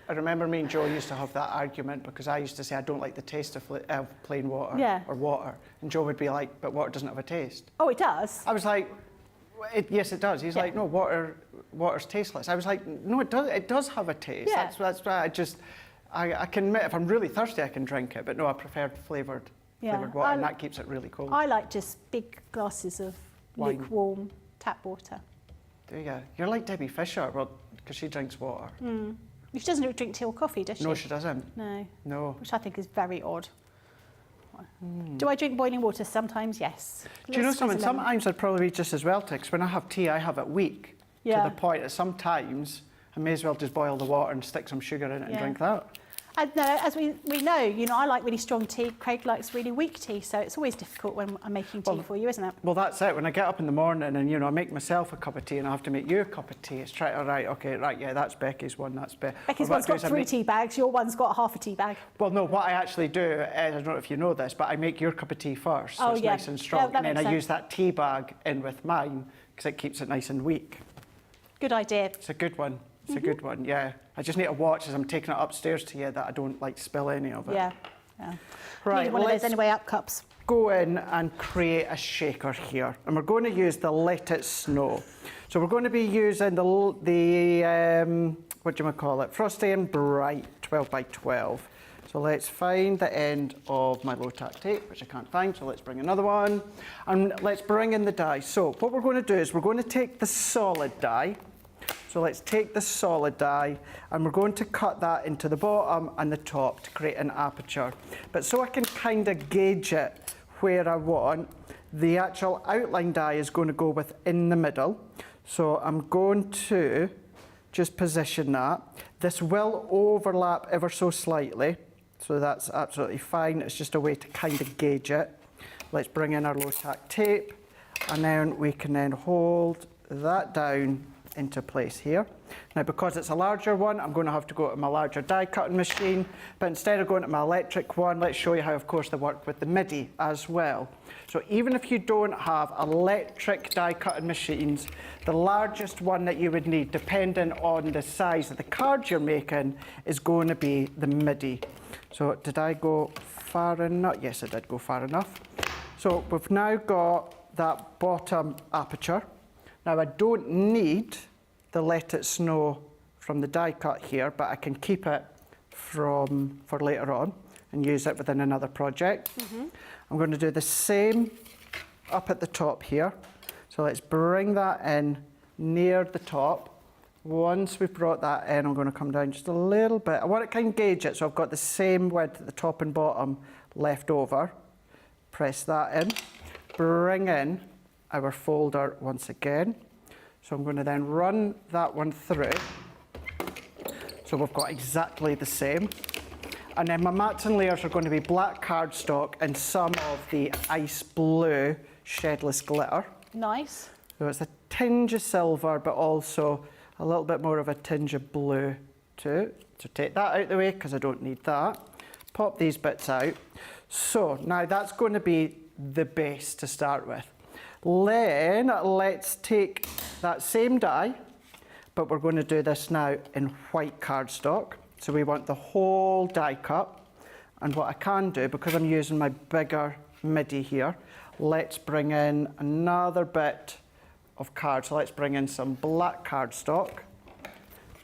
I remember me and Joe used to have that argument because I used to say I don't like the taste of plain water Yeah. or water. And Joe would be like, but water doesn't have a taste. Oh, it does. I was like, yes, it does. He's Yeah. like, no, water's tasteless. I was like, no, it does have a taste. Yeah. That's why I can admit if I'm really thirsty, I can drink it. But no, I prefer flavoured water, and that keeps it really cold. I like just big glasses of Wine. lukewarm tap water. There you go. You're like Debbie Fisher, well, because she drinks water. She doesn't drink tea or coffee, does she? No, she doesn't. No. No. Which I think is very odd. Do I drink boiling water? Sometimes, yes. Do you know Let's something? squeeze a lemon. Sometimes I'd probably be just as well, because when I have tea, I have it weak. Yeah. To the point that sometimes I may as well just boil the water and stick some sugar in it and Yeah. drink that. And as we know, I like really strong tea. Craig likes really weak tea, so it's always difficult when I'm making tea for you, isn't it? Well, that's it. When I get up in the morning and, I make myself a cup of tea and I have to make you a cup of tea, it's that's Becky's one, that's Becky's one's got 3 tea bags, your one's got half a tea bag. Well, no, what I actually do, I don't know if you know this, but I make your cup of tea first, so Oh, it's yeah. nice and strong. Yeah, that and then makes I sense. use that tea bag in with mine, because it keeps it nice and weak. Good idea. It's a good one. It's a good one, yeah. I just need to watch as I'm taking it upstairs to you that I don't spill any of it. Yeah. Right, Need one of let's those anyway up cups. go in and create a shaker here. And we're going to use the Let It Snow. So we're going to be using the Frosty and Bright 12 by 12. So let's find the end of my low tack tape, which I can't find, so let's bring another one. And let's bring in the die. So what we're going to do is we're going to take the solid die. So let's take the solid die and we're going to cut that into the bottom and the top to create an aperture. But so I can kind of gauge it where I want, the actual outline die is going to go within the middle. So I'm going to just position that. This will overlap ever so slightly, so that's absolutely fine. It's just a way to kind of gauge it. Let's bring in our low tack tape and then we can then hold that down into place here. Now, because it's a larger one, I'm going to have to go to my larger die cutting machine, but instead of going to my electric one, let's show you how, of course, they work with the MIDI as well. So even if you don't have electric die cutting machines, the largest one that you would need, depending on the size of the card you're making, is going to be the MIDI. So did I go far enough? Yes, I did go far enough. So we've now got that bottom aperture. Now, I don't need the Let It Snow from the die cut here, but I can keep it for later on and use it within another project. I'm going to do the same up at the top here. So let's bring that in near the top. Once we've brought that in, I'm going to come down just a little bit. I want to kind of gauge it, so I've got the same width at the top and bottom left over. Press that in, bring in our folder once again. So I'm going to then run that one through. So we've got exactly the same. And then my mats and layers are going to be black cardstock and some of the ice blue shedless glitter. Nice. So it's a tinge of silver, but also a little bit more of a tinge of blue too. So take that out of the way because I don't need that. Pop these bits out. So now that's going to be the base to start with. Then let's take that same die, but we're going to do this now in white cardstock. So we want the whole die cut. And what I can do, because I'm using my bigger MIDI here, let's bring in another bit of card. So let's bring in some black cardstock.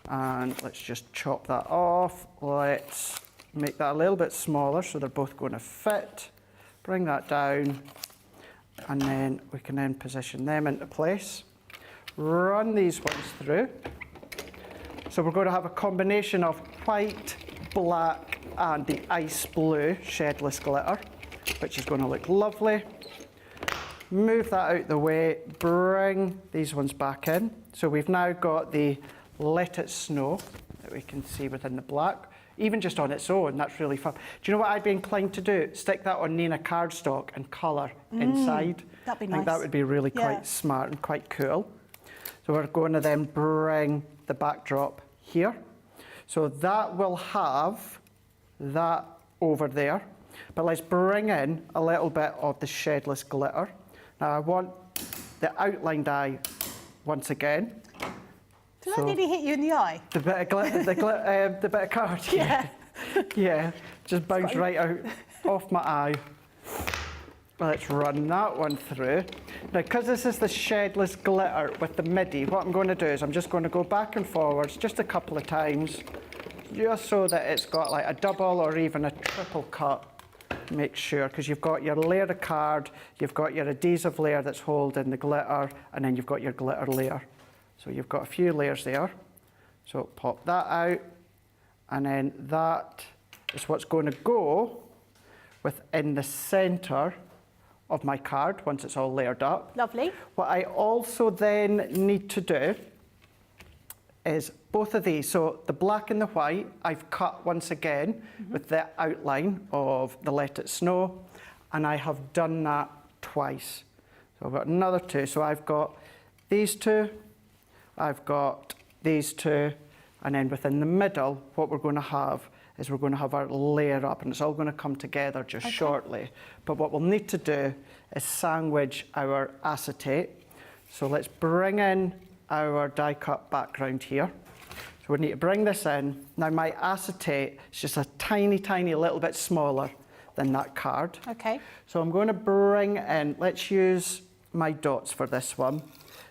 And let's just chop that off. Let's make that a little bit smaller so they're both going to fit. Bring that down. And then we can then position them into place. Run these ones through. So we're going to have a combination of white, black, and the ice blue shedless glitter, which is going to look lovely. Move that out the way, bring these ones back in. So we've now got the Let It Snow that we can see within the black. Even just on its own, that's really fun. Do you know what I'd be inclined to do? Stick that on Nina cardstock and colour inside. That'd be I think nice. that would be really quite smart and quite cool. So we're going to then bring the backdrop here. So that will have that over there. But let's bring in a little bit of the shedless glitter. Now I want the outline die once again. Did that nearly hit you in the eye? The bit of, the bit of card? Yeah. Yeah, just bounced right out off my eye. Let's run that one through. Now, because this is the shedless glitter with the MIDI, what I'm going to do is I'm just going to go back and forwards just a couple of times, just so that it's got like a double or even a triple cut. Make sure, because you've got your layer of card, you've got your adhesive layer that's holding the glitter, and then you've got your glitter layer. So you've got a few layers there. So pop that out, and then that is what's going to go within the centre of my card once it's all layered up. Lovely. What I also then need to do is both of these. So the black and the white, I've cut once again with the outline of the Let It Snow, and I have done that twice. So I've got another two. So I've got these two, I've got these two, and then within the middle, what we're going to have is we're going to have our layer up, and it's all going to come together just shortly. But what we'll need to do is sandwich our acetate. So let's bring in our die cut background here. So we need to bring this in. Now my acetate is just a tiny, tiny little bit smaller than that card. Okay. So I'm going to bring in, let's use my dots for this one.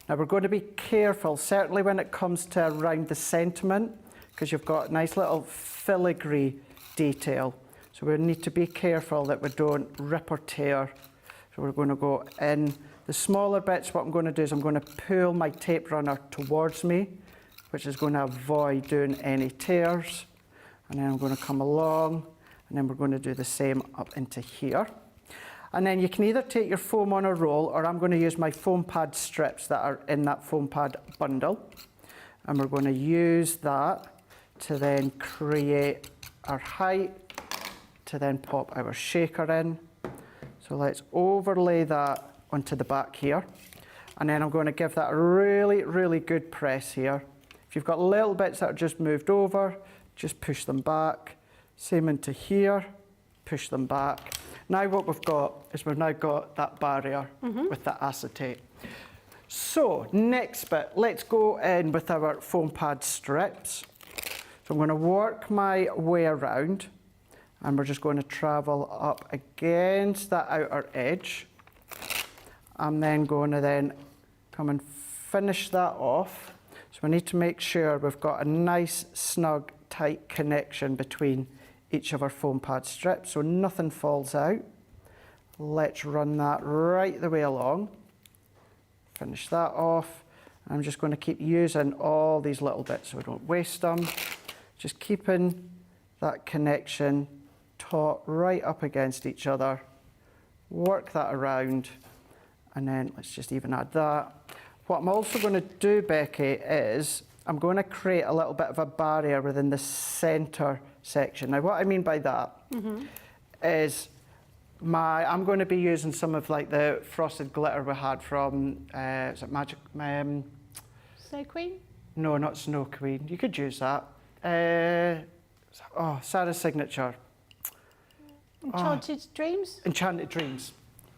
Now we're going to be careful, certainly when it comes to around the sentiment, because you've got a nice little filigree detail. So we need to be careful that we don't rip or tear. So we're going to go in the smaller bits. What I'm going to do is I'm going to pull my tape runner towards me, which is going to avoid doing any tears. And then I'm going to come along, and then we're going to do the same up into here. And then you can either take your foam on a roll, or I'm going to use my foam pad strips that are in that foam pad bundle. And we're going to use that to then create our height, to then pop our shaker in. So let's overlay that onto the back here. And then I'm going to give that a really, really good press here. If you've got little bits that are just moved over, just push them back. Same into here, push them back. Now what we've got is we've now got that barrier with the acetate. So next bit, let's go in with our foam pad strips. So I'm going to work my way around, and we're just going to travel up against that outer edge. I'm then going to then come and finish that off. So we need to make sure we've got a nice, snug, tight connection between each of our foam pad strips, so nothing falls out. Let's run that right the way along. Finish that off. I'm just going to keep using all these little bits so we don't waste them. Just keeping that connection taut right up against each other. Work that around, and then let's just even add that. What I'm also going to do, Becky, is I'm going to create a little bit of a barrier within the centre section. Now, what I mean by that is I'm going to be using some of like the frosted glitter we had from, is it Magic? Snow Queen? No, not Snow Queen. You could use that. Sarah's Signature. Enchanted Dreams? Enchanted Dreams.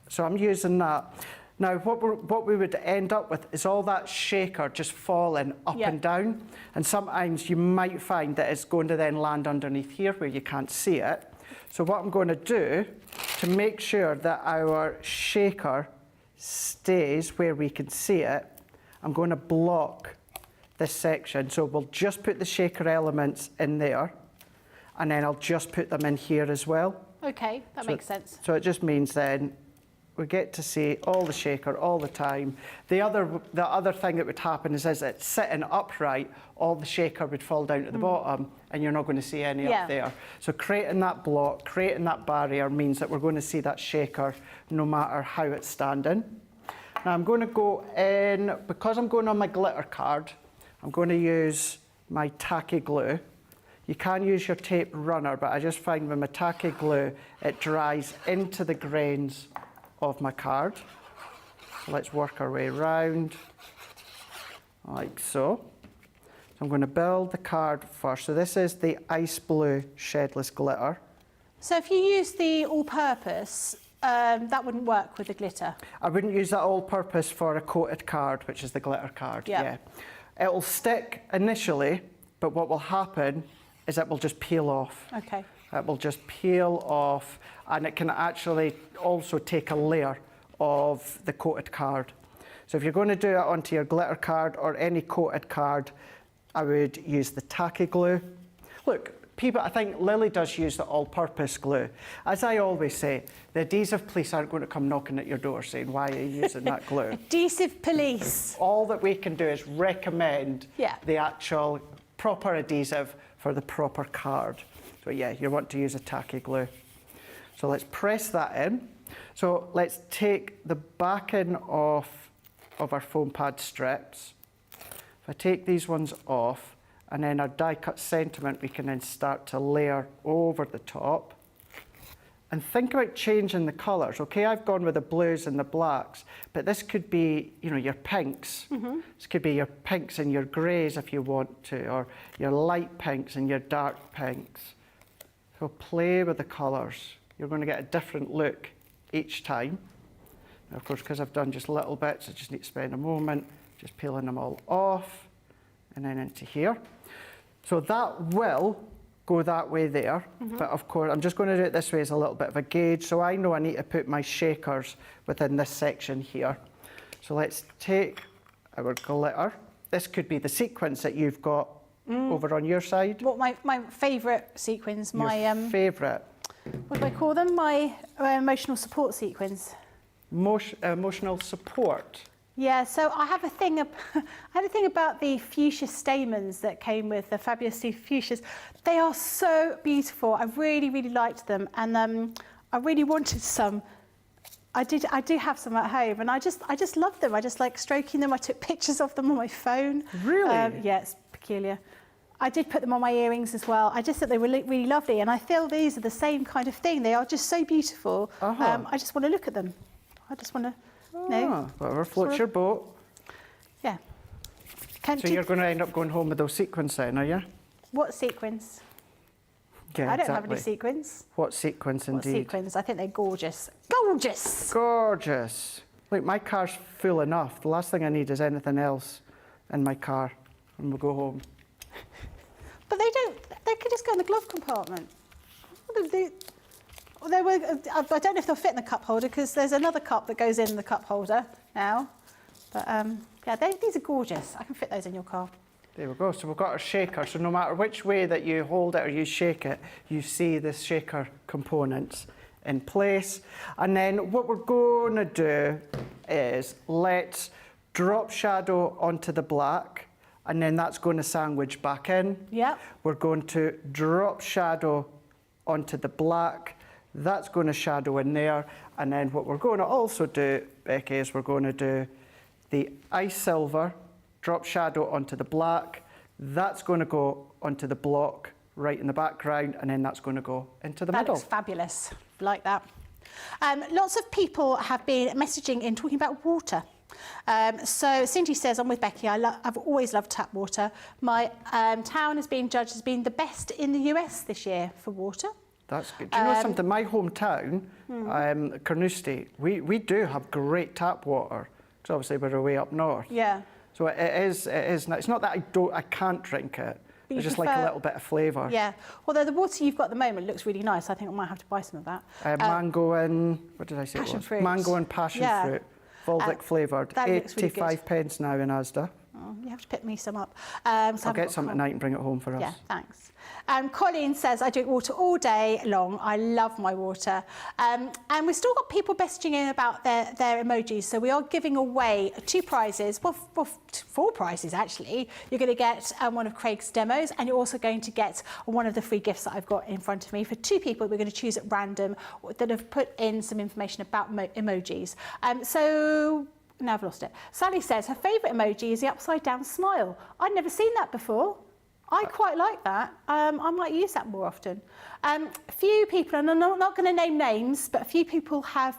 So I'm using that. Now, what we would end up with is all that shaker just falling up and down. And sometimes you might find that it's going to then land underneath here where you can't see it. So what I'm going to do to make sure that our shaker stays where we can see it, I'm going to block this section. So we'll just put the shaker elements in there, and then I'll just put them in here as well. Okay, that makes sense. So it just means then we get to see all the shaker all the time. The other thing that would happen is it's sitting upright, all the shaker would fall down to the bottom, and you're not going to see any up there. So creating that block, creating that barrier means that we're going to see that shaker no matter how it's standing. Now I'm going to go in, because I'm going on my glitter card, I'm going to use my tacky glue. You can use your tape runner, but I just find with my tacky glue, it dries into the grains of my card. So let's work our way around, like so. So I'm going to build the card first. So this is the ice blue shedless glitter. So if you use the all-purpose, that wouldn't work with the glitter? I wouldn't use that all-purpose for a coated card, which is the glitter card, yeah. It will stick initially, but what will happen is it will just peel off. Okay. It will just peel off, and it can actually also take a layer of the coated card. So if you're going to do it onto your glitter card or any coated card, I would use the tacky glue. Look, people, I think Lily does use the all-purpose glue. As I always say, the adhesive police aren't going to come knocking at your door saying, why are you using that glue? Adhesive police. All that we can do is recommend the actual proper adhesive for the proper card. So yeah, you want to use a tacky glue. So let's press that in. So let's take the backing off of our foam pad strips. If I take these ones off, and then our die cut sentiment we can then start to layer over the top. And think about changing the colours. Okay, I've gone with the blues and the blacks, but this could be, you know, your pinks. This could be your pinks and your greys if you want to, or your light pinks and your dark pinks. So play with the colours. You're going to get a different look each time. Now, of course, because I've done just little bits, I just need to spend a moment just peeling them all off and then into here. So that will go that way there, but of course I'm just going to do it this way as a little bit of a gauge, so I know I need to put my shakers within this section here. So let's take our glitter. This could be the sequins that you've got over on your side. What my favourite sequins, Your favourite. What do I call them? My emotional support sequins. Emotional support. Yeah, so I have a thing. I had a thing about the fuchsia stamens that came with the fabulous fuchsias. They are so beautiful. I really, really liked them, and I really wanted some. I do have some at home, and I just love them. I just like stroking them. I took pictures of them on my phone. Really? Yeah, it's peculiar. I did put them on my earrings as well. I just thought they were really lovely, and I feel these are the same kind of thing. They are just so beautiful. I just want to look at them. I just want to. No. Whatever floats your boat. Yeah. So you're going to end up going home with those sequins then, are you? What sequins? Yeah, I don't have any sequins. What sequins indeed? What sequins? I think they're gorgeous. Gorgeous! Gorgeous. Look, my car's full enough. The last thing I need is anything else in my car, and we'll go home. But they could just go in the glove compartment. I don't know if they'll fit in the cup holder, because there's another cup that goes in the cup holder now. But yeah, these are gorgeous. I can fit those in your car. There we go. So we've got our shaker. So no matter which way that you hold it or you shake it, you see the shaker components in place. And then what we're going to do is let's drop shadow onto the black, and then that's going to sandwich back in. Yep. We're going to drop shadow onto the black. That's going to shadow in there. And then what we're going to also do, Becky, is we're going to do the ice silver, drop shadow onto the black. That's going to go onto the block right in the background, and then that's going to go into the middle. That looks fabulous. Like that. Lots of people have been messaging in talking about water. So Cindy says, I'm with Becky, I've always loved tap water. My town has been judged as being the best in the US this year for water. That's good. Do you know something? My hometown, Carnoustie, we do have great tap water. So obviously we're way up north. Yeah. So it is. It's not that I can't drink it. But It's just like a little bit of flavour. Yeah. Although the water you've got at the moment looks really nice. I think I might have to buy some of that. Mango and, what did I say passion it was? fruit. Mango and passion fruit. Volvic flavoured. that looks really good. 85 pence now in Asda. Oh, you have to pick me some up. I'll get some tonight and bring it home for us. Yeah, thanks. Colleen says, I drink water all day long. I love my water. And we've still got people messaging in about their emojis. So we are giving away 2 prizes. Well, 4 prizes, actually. You're going to get one of Craig's demos, and you're also going to get one of the free gifts that I've got in front of me. For 2 people, we're going to choose at random that have put in some information about emojis. So... Now I've lost it. Sally says her favourite emoji is the upside down smile. I'd never seen that before. I quite like that. I might use that more often. A few people, and I'm not going to name names, but a few people have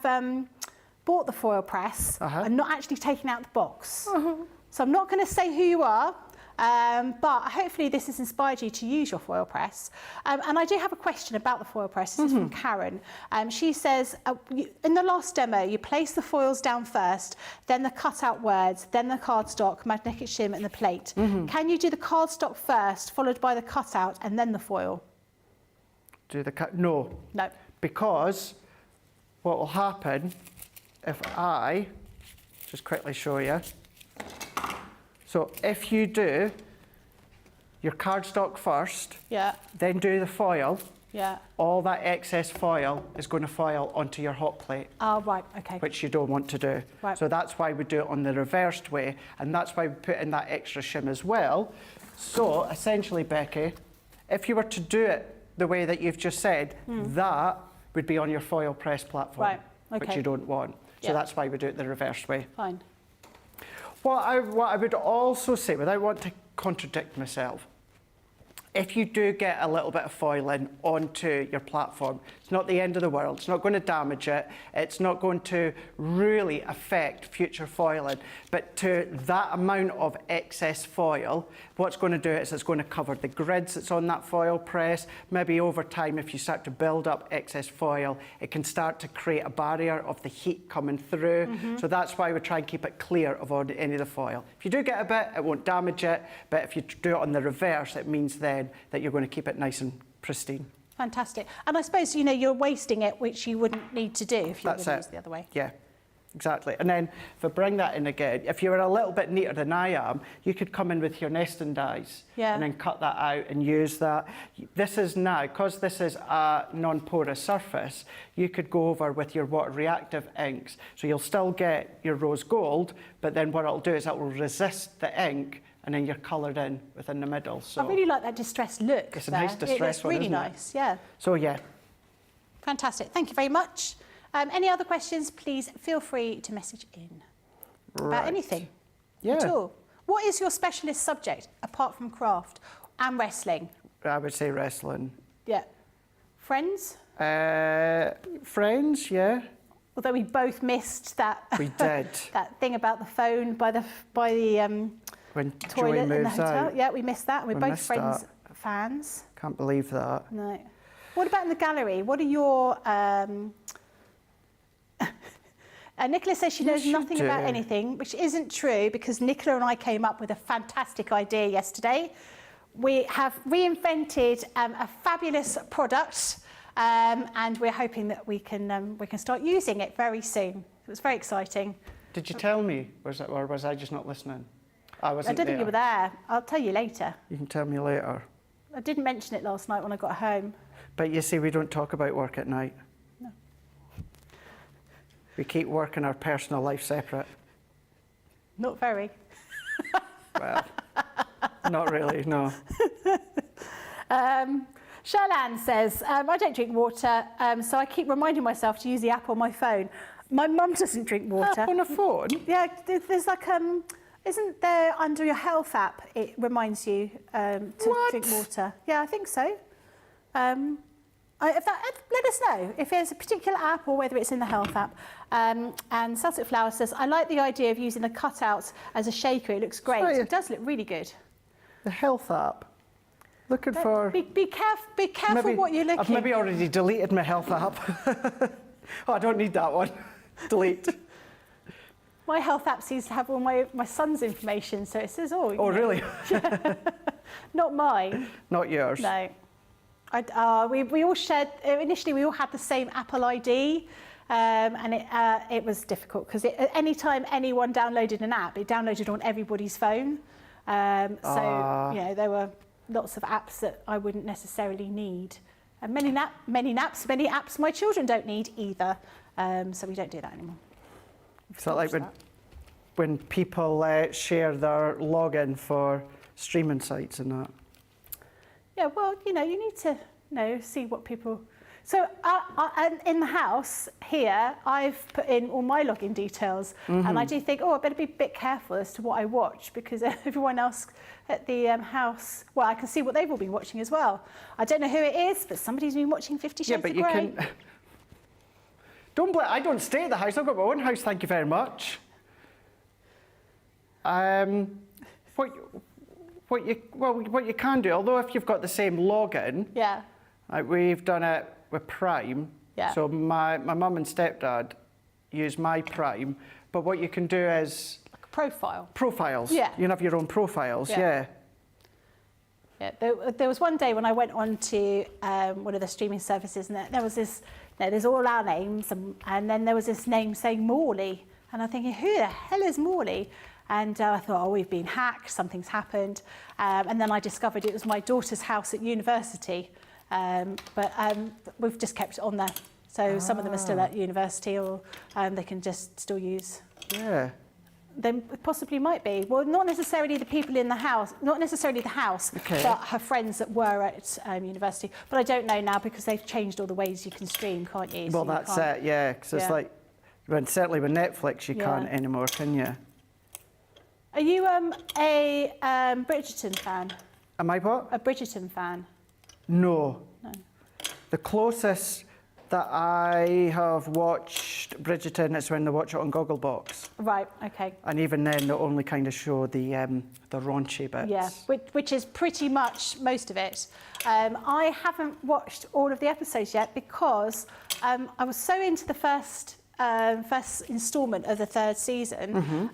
bought the foil press and not actually taken out the box. So I'm not going to say who you are, But hopefully this has inspired you to use your foil press. And I do have a question about the foil press. This is from Karen. She says, in the last demo, you place the foils down first, then the cutout words, then the cardstock, magnetic shim and the plate. Can you do the cardstock first, followed by the cutout and then the foil? Do the cut? No. No. Because what will happen if I just quickly show you. So if you do your cardstock first, Yeah. then do the foil, Yeah. all that excess foil is going to foil onto your hot plate, Oh, right. Okay. which you don't want to do. Right. So that's why we do it on the reversed way, and that's why we put in that extra shim as well. So essentially, Becky, if you were to do it the way that you've just said, that would be on your foil press platform, Right. Okay. which you don't want. So Yeah. that's why we do it the reverse way. Fine. What I would also say, without wanting to contradict myself, if you do get a little bit of foiling onto your platform, it's not the end of the world. It's not going to damage it. It's not going to really affect future foiling. But to that amount of excess foil, what's going to do is it's going to cover the grids that's on that foil press. Maybe over time, if you start to build up excess foil, it can start to create a barrier of the heat coming through. So that's why we try and keep it clear of any of the foil. If you do get a bit, it won't damage it. But if you do it on the reverse, it means then that you're going to keep it nice and pristine. Fantastic. And I suppose, you know, you're wasting it, which you wouldn't need to do if you were That's going to it. use it the other way. Yeah, exactly. And then if I bring that in again, if you were a little bit neater than I am, you could come in with your nesting dies and then cut that out and use that. This is now, because this is a non-porous surface, you could go over with your water reactive inks. So you'll still get your rose gold, but then what it'll do is it will resist the ink, and then you're coloured in within the middle. So I really like that distressed look. It's a there. nice distressed It's one, really isn't it? nice, yeah. So yeah, Fantastic. Thank you very much. Any other questions, please feel free to message in about right. anything Yeah, at all. What is your specialist subject, apart from craft and wrestling? I would say wrestling. Yeah. Friends? Friends, yeah, Although we both missed that we did. that thing about the phone by the When toilet Joey in the moves hotel. out, Yeah, we missed that. We're We both missed friends, that. fans. Can't believe that. No. What about in the gallery? What are your... Nicola says she knows Yes, you nothing about do. anything, which isn't true because Nicola and I came up with a fantastic idea yesterday. We have reinvented a fabulous product and we're hoping that we can start using it very soon. It was very exciting. Did you tell me, or was I just not listening? I wasn't I don't think there. you were there. I'll tell you later. You can tell me later. I didn't mention it last night when I got home. But you see, we don't talk about work at night. No. We keep work and our personal life separate. Not very. Well, not really, no. Charlene says, I don't drink water, so I keep reminding myself to use the app on my phone. My mum doesn't drink water. App on a phone? Yeah, there's like, isn't there under your health app, it reminds you to What? drink water? Yeah, I think so. Let us know if there's a particular app or whether it's in the health app. And Celtic Flower says, I like the idea of using the cutouts as a shaker. It looks great. Sorry. It does look really good. The health app. Looking for... Be careful what you're looking. I've maybe already deleted my health app. Oh, I don't need that one. Delete. My health app seems to have all my son's information, so it says, oh, you Oh, know. really? Not mine. Not yours. No. We all shared, initially we all had the same Apple ID, and it was difficult because any time anyone downloaded an app, it downloaded on everybody's phone. So, you know, there were lots of apps that I wouldn't necessarily need. And many apps my children don't need either. So we don't do that anymore. Is that like when people share their login for streaming sites and that? Yeah, well, you know, you need to see what people... So in the house here, I've put in all my login details, and I do think, I better be a bit careful as to what I watch because everyone else at the house, well, I can see what they've all been watching as well. I don't know who it is, but somebody's been watching 50 Shades Yeah, but of you Grey. can... I don't stay at the house. I've got my own house, thank you very much. what you can do, although if you've got the same login, Yeah. like we've done it with Prime. Yeah. So my mum and stepdad use my Prime, but what you can do is Like a profile. profiles. Yeah. You can have your own profiles. Yeah. Yeah. Yeah, there was one day when I went on to one of the streaming services, and there was this, there's all our names, and then there was this name saying Morley, and I'm thinking, who the hell is Morley? And I thought, oh, we've been hacked, something's happened, and then I discovered it was my daughter's house at university, but we've just kept it on there. So some of them are still at university, or they can just still use. Yeah. Then possibly might be. Well, not necessarily the people in the house, not necessarily the house, Okay. but her friends that were at university. But I don't know now because they've changed all the ways you can stream, can't you? Well, So you that's can't- it. Yeah, because it's Yeah. like certainly with Netflix you Yeah. can't anymore, can you? Are you a Bridgerton fan? Am I what? A Bridgerton fan? No. No. The closest that I have watched Bridgerton is when they watch it on Gogglebox. Right. Okay. And even then, they only kind of show the raunchy bits. Yeah, which is pretty much most of it. I haven't watched all of the episodes yet because I was so into the first instalment of the third season.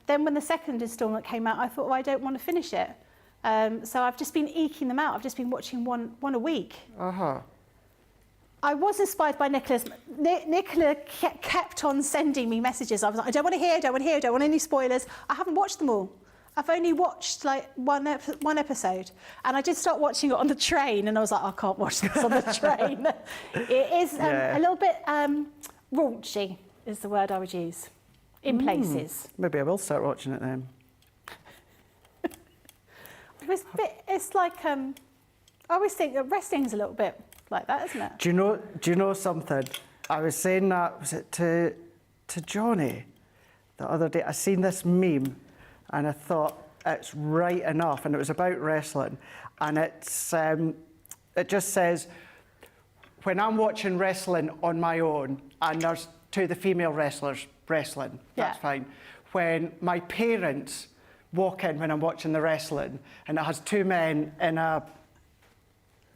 Then when the second instalment came out, I thought, well, I don't want to finish it. So I've just been eking them out. I've just been watching one a week. I was inspired by Nicholas. Nicola kept on sending me messages. I was like, I don't want to hear, don't want any spoilers. I haven't watched them all. I've only watched like one episode. And I did start watching it on the train, and I was like, I can't watch this on the train. It is a little bit raunchy, is the word I would use, in places. Maybe I will start watching it then. It's like, I always think that wrestling's a little bit like that, isn't it? Do you know something? I was saying that, was it to Johnny the other day? I seen this meme and I thought it's right enough, and it was about wrestling, and it's it just says, when I'm watching wrestling on my own and there's two of the female wrestlers wrestling, that's fine. When my parents walk in when I'm watching the wrestling and it has two men in a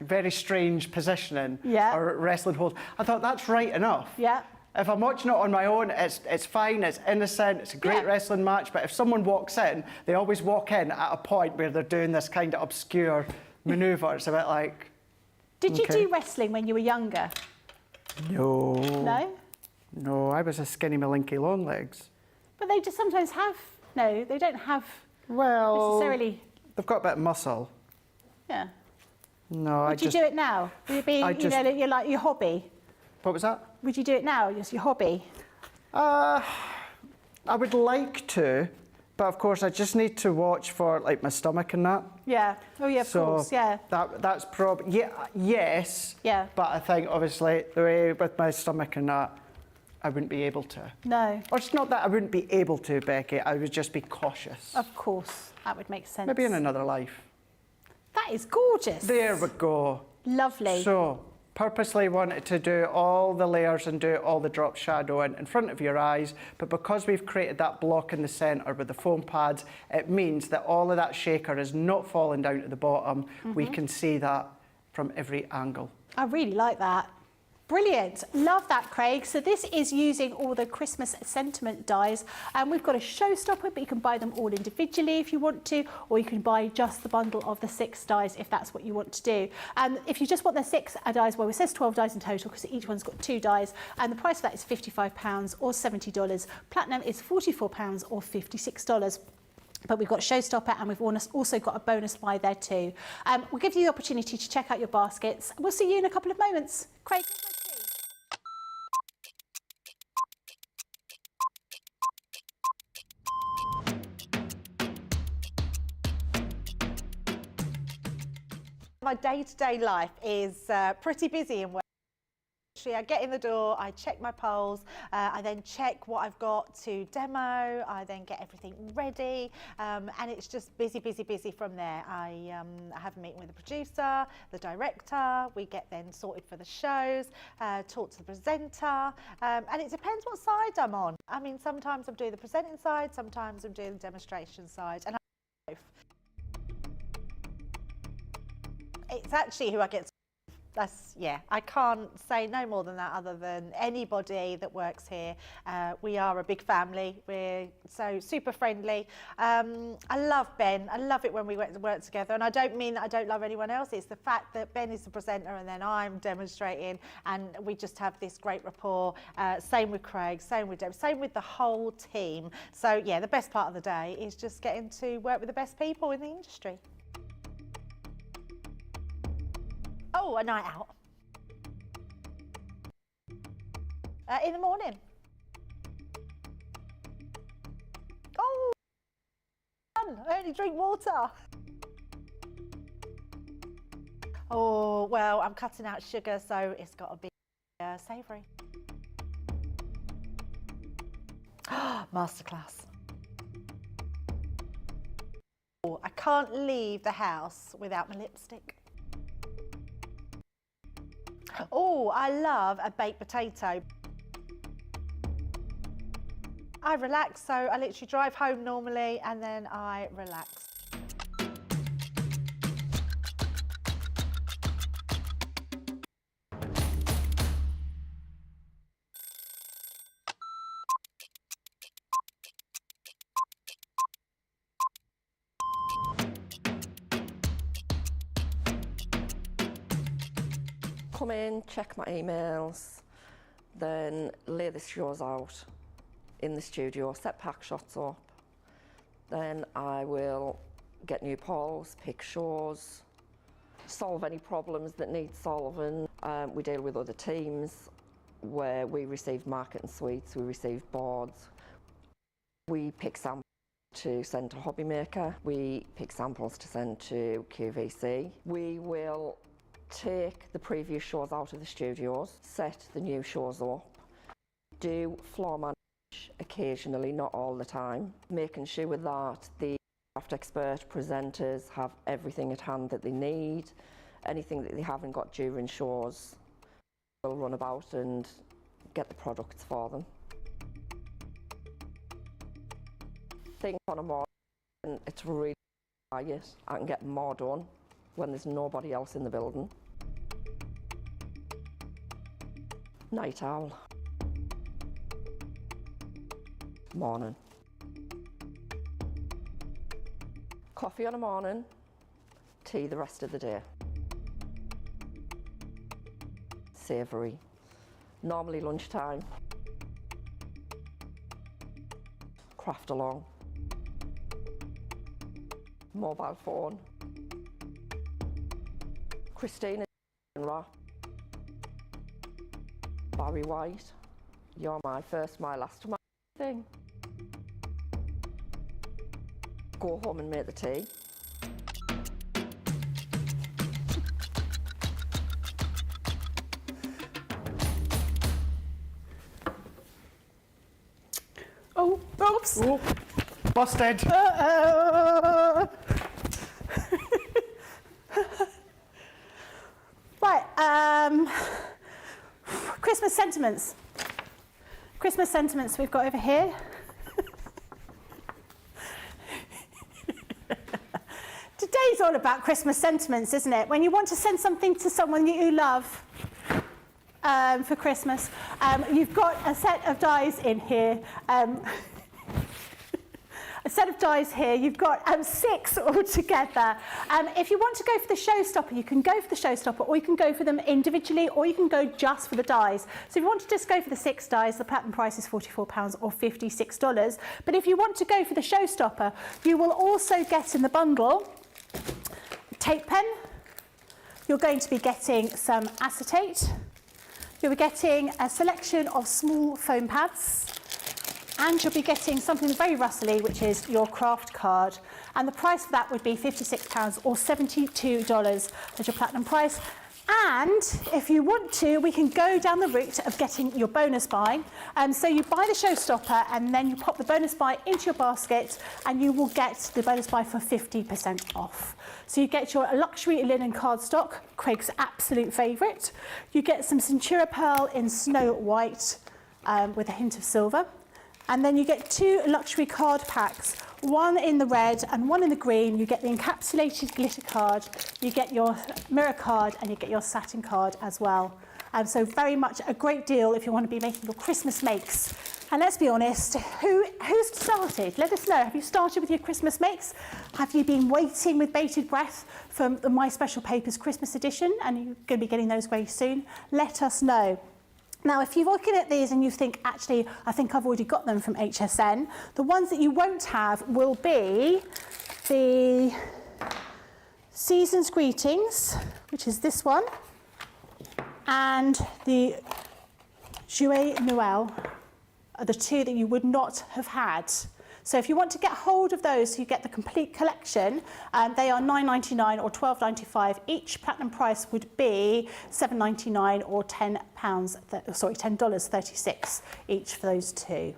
very strange positioning or wrestling hold, I thought that's right enough. Yeah. If I'm watching it on my own, it's fine, it's innocent, it's a great wrestling match, but if someone walks in, they always walk in at a point where they're doing this kind of obscure manoeuvre. It's a bit like... Did you do wrestling when you were younger? No. No? No, I was a skinny malinky long legs. But they just sometimes have... No, they don't have necessarily... They've got a bit of muscle. Yeah. No, Would you do it now? Would it be, you're like your hobby? What was that? Would you do it now, just your hobby? I would like to, but of course I just need to watch for like my stomach and that. Yeah. Oh yeah, of course, yeah. That's probably, yes. Yeah. But I think obviously the way with my stomach and that, I wouldn't be able to. No. Or it's not that I wouldn't be able to, Becky, I would just be cautious. Of course, that would make sense. Maybe in another life. That is gorgeous. There we go. Lovely. So, purposely wanted to do all the layers and do all the drop shadow in front of your eyes, but because we've created that block in the centre with the foam pads, it means that all of that shaker is not falling down to the bottom. We can see that from every angle. I really like that. Brilliant. Love that, Craig. So this is using all the Christmas sentiment dies. And we've got a Showstopper, but you can buy them all individually if you want to, or you can buy just the bundle of the 6 dies if that's what you want to do. And if you just want the 6 dies, well, it says 12 dies in total because each one's got 2 dies. And the price of that is £55 or $70. Platinum is £44 or $56. But we've got Showstopper, and we've also got a bonus buy there too. We'll give you the opportunity to check out your baskets. We'll see you in a couple of moments. Craig. My day-to-day life is pretty busy in work. I get in the door, I check my polls, I then check what I've got to demo, I then get everything ready, and it's just busy from there. I have a meeting with the producer, the director, we get then sorted for the shows, talk to the presenter, and it depends what side I'm on. I mean, sometimes I'm doing the presenting side, sometimes I'm doing the demonstration side, and I both. It's actually who I get to. Yeah, I can't say no more than that other than anybody that works here. We are a big family. We're so super friendly. I love Ben. I love it when we work together. And I don't mean that I don't love anyone else. It's the fact that Ben is the presenter and then I'm demonstrating, and we just have this great rapport. Same with Craig, same with Deb, same with the whole team. So yeah, the best part of the day is just getting to work with the best people in the industry. Oh, a night out. In the morning. Oh, I only drink water. Oh, well, I'm cutting out sugar, so it's got to be savoury. Masterclass. Oh, I can't leave the house without my lipstick. Oh, I love a baked potato. I relax, so I literally drive home normally and then I relax. Come in, check my emails, then lay the shows out in the studio, set pack shots up. Then I will get new polls, pick shows, solve any problems that need solving. We deal with other teams where we receive marketing suites, we receive boards. We pick samples to send to Hobby Maker. We pick samples to send to QVC. We will take the previous shows out of the studios, set the new shows up, do floor manage occasionally, not all the time, making sure that the craft expert presenters have everything at hand that they need. Anything that they haven't got during shows, we'll run about and get the products for them. Think on a more, and it's really quiet. I can get more done when there's nobody else in the building. Night owl. Morning. Coffee on a morning, tea the rest of the day. Savoury. Normally lunchtime. Craft along. Mobile phone. Christina wrap. Barry White. You're my first, my last, my thing. Go home and make the tea. Oh, oops. Oh, busted. Right, Christmas sentiments. Christmas sentiments we've got over here. Today's all about Christmas sentiments, isn't it? When you want to send something to someone that you love for Christmas, you've got a set of dies in here. A set of dies here. You've got 6 altogether. If you want to go for the Showstopper, you can go for the Showstopper, or you can go for them individually, or you can go just for the dies. So if you want to just go for the 6 dies, the platinum price is £44 or $56. But if you want to go for the Showstopper, you will also get in the bundle a tape pen. You're going to be getting some acetate. You'll be getting a selection of small foam pads. And you'll be getting something very rustly, which is your craft card. And the price for that would be £56 or $72 as your platinum price. And if you want to, we can go down the route of getting your bonus buy. So you buy the Showstopper and then you pop the bonus buy into your basket and you will get the bonus buy for 50% off. So you get your luxury linen cardstock, Craig's absolute favourite. You get some Centura Pearl in Snow White with a hint of silver. And then you get 2 luxury card packs, one in the red and one in the green. You get the encapsulated glitter card, you get your mirror card, and you get your satin card as well. So very much a great deal if you want to be making your Christmas makes. And let's be honest, who's started? Let us know. Have you started with your Christmas makes? Have you been waiting with bated breath for the My Special Papers Christmas edition? And you're going to be getting those very soon. Let us know. Now, if you're looking at these and you think, actually, I think I've already got them from HSN, the ones that you won't have will be the Season's Greetings, which is this one, and the Jouet Noël are the two that you would not have had. So if you want to get hold of those, you get the complete collection. They are $9.99 or $12.95 each. Platinum price would be $7.99 or $10.36 each for those two.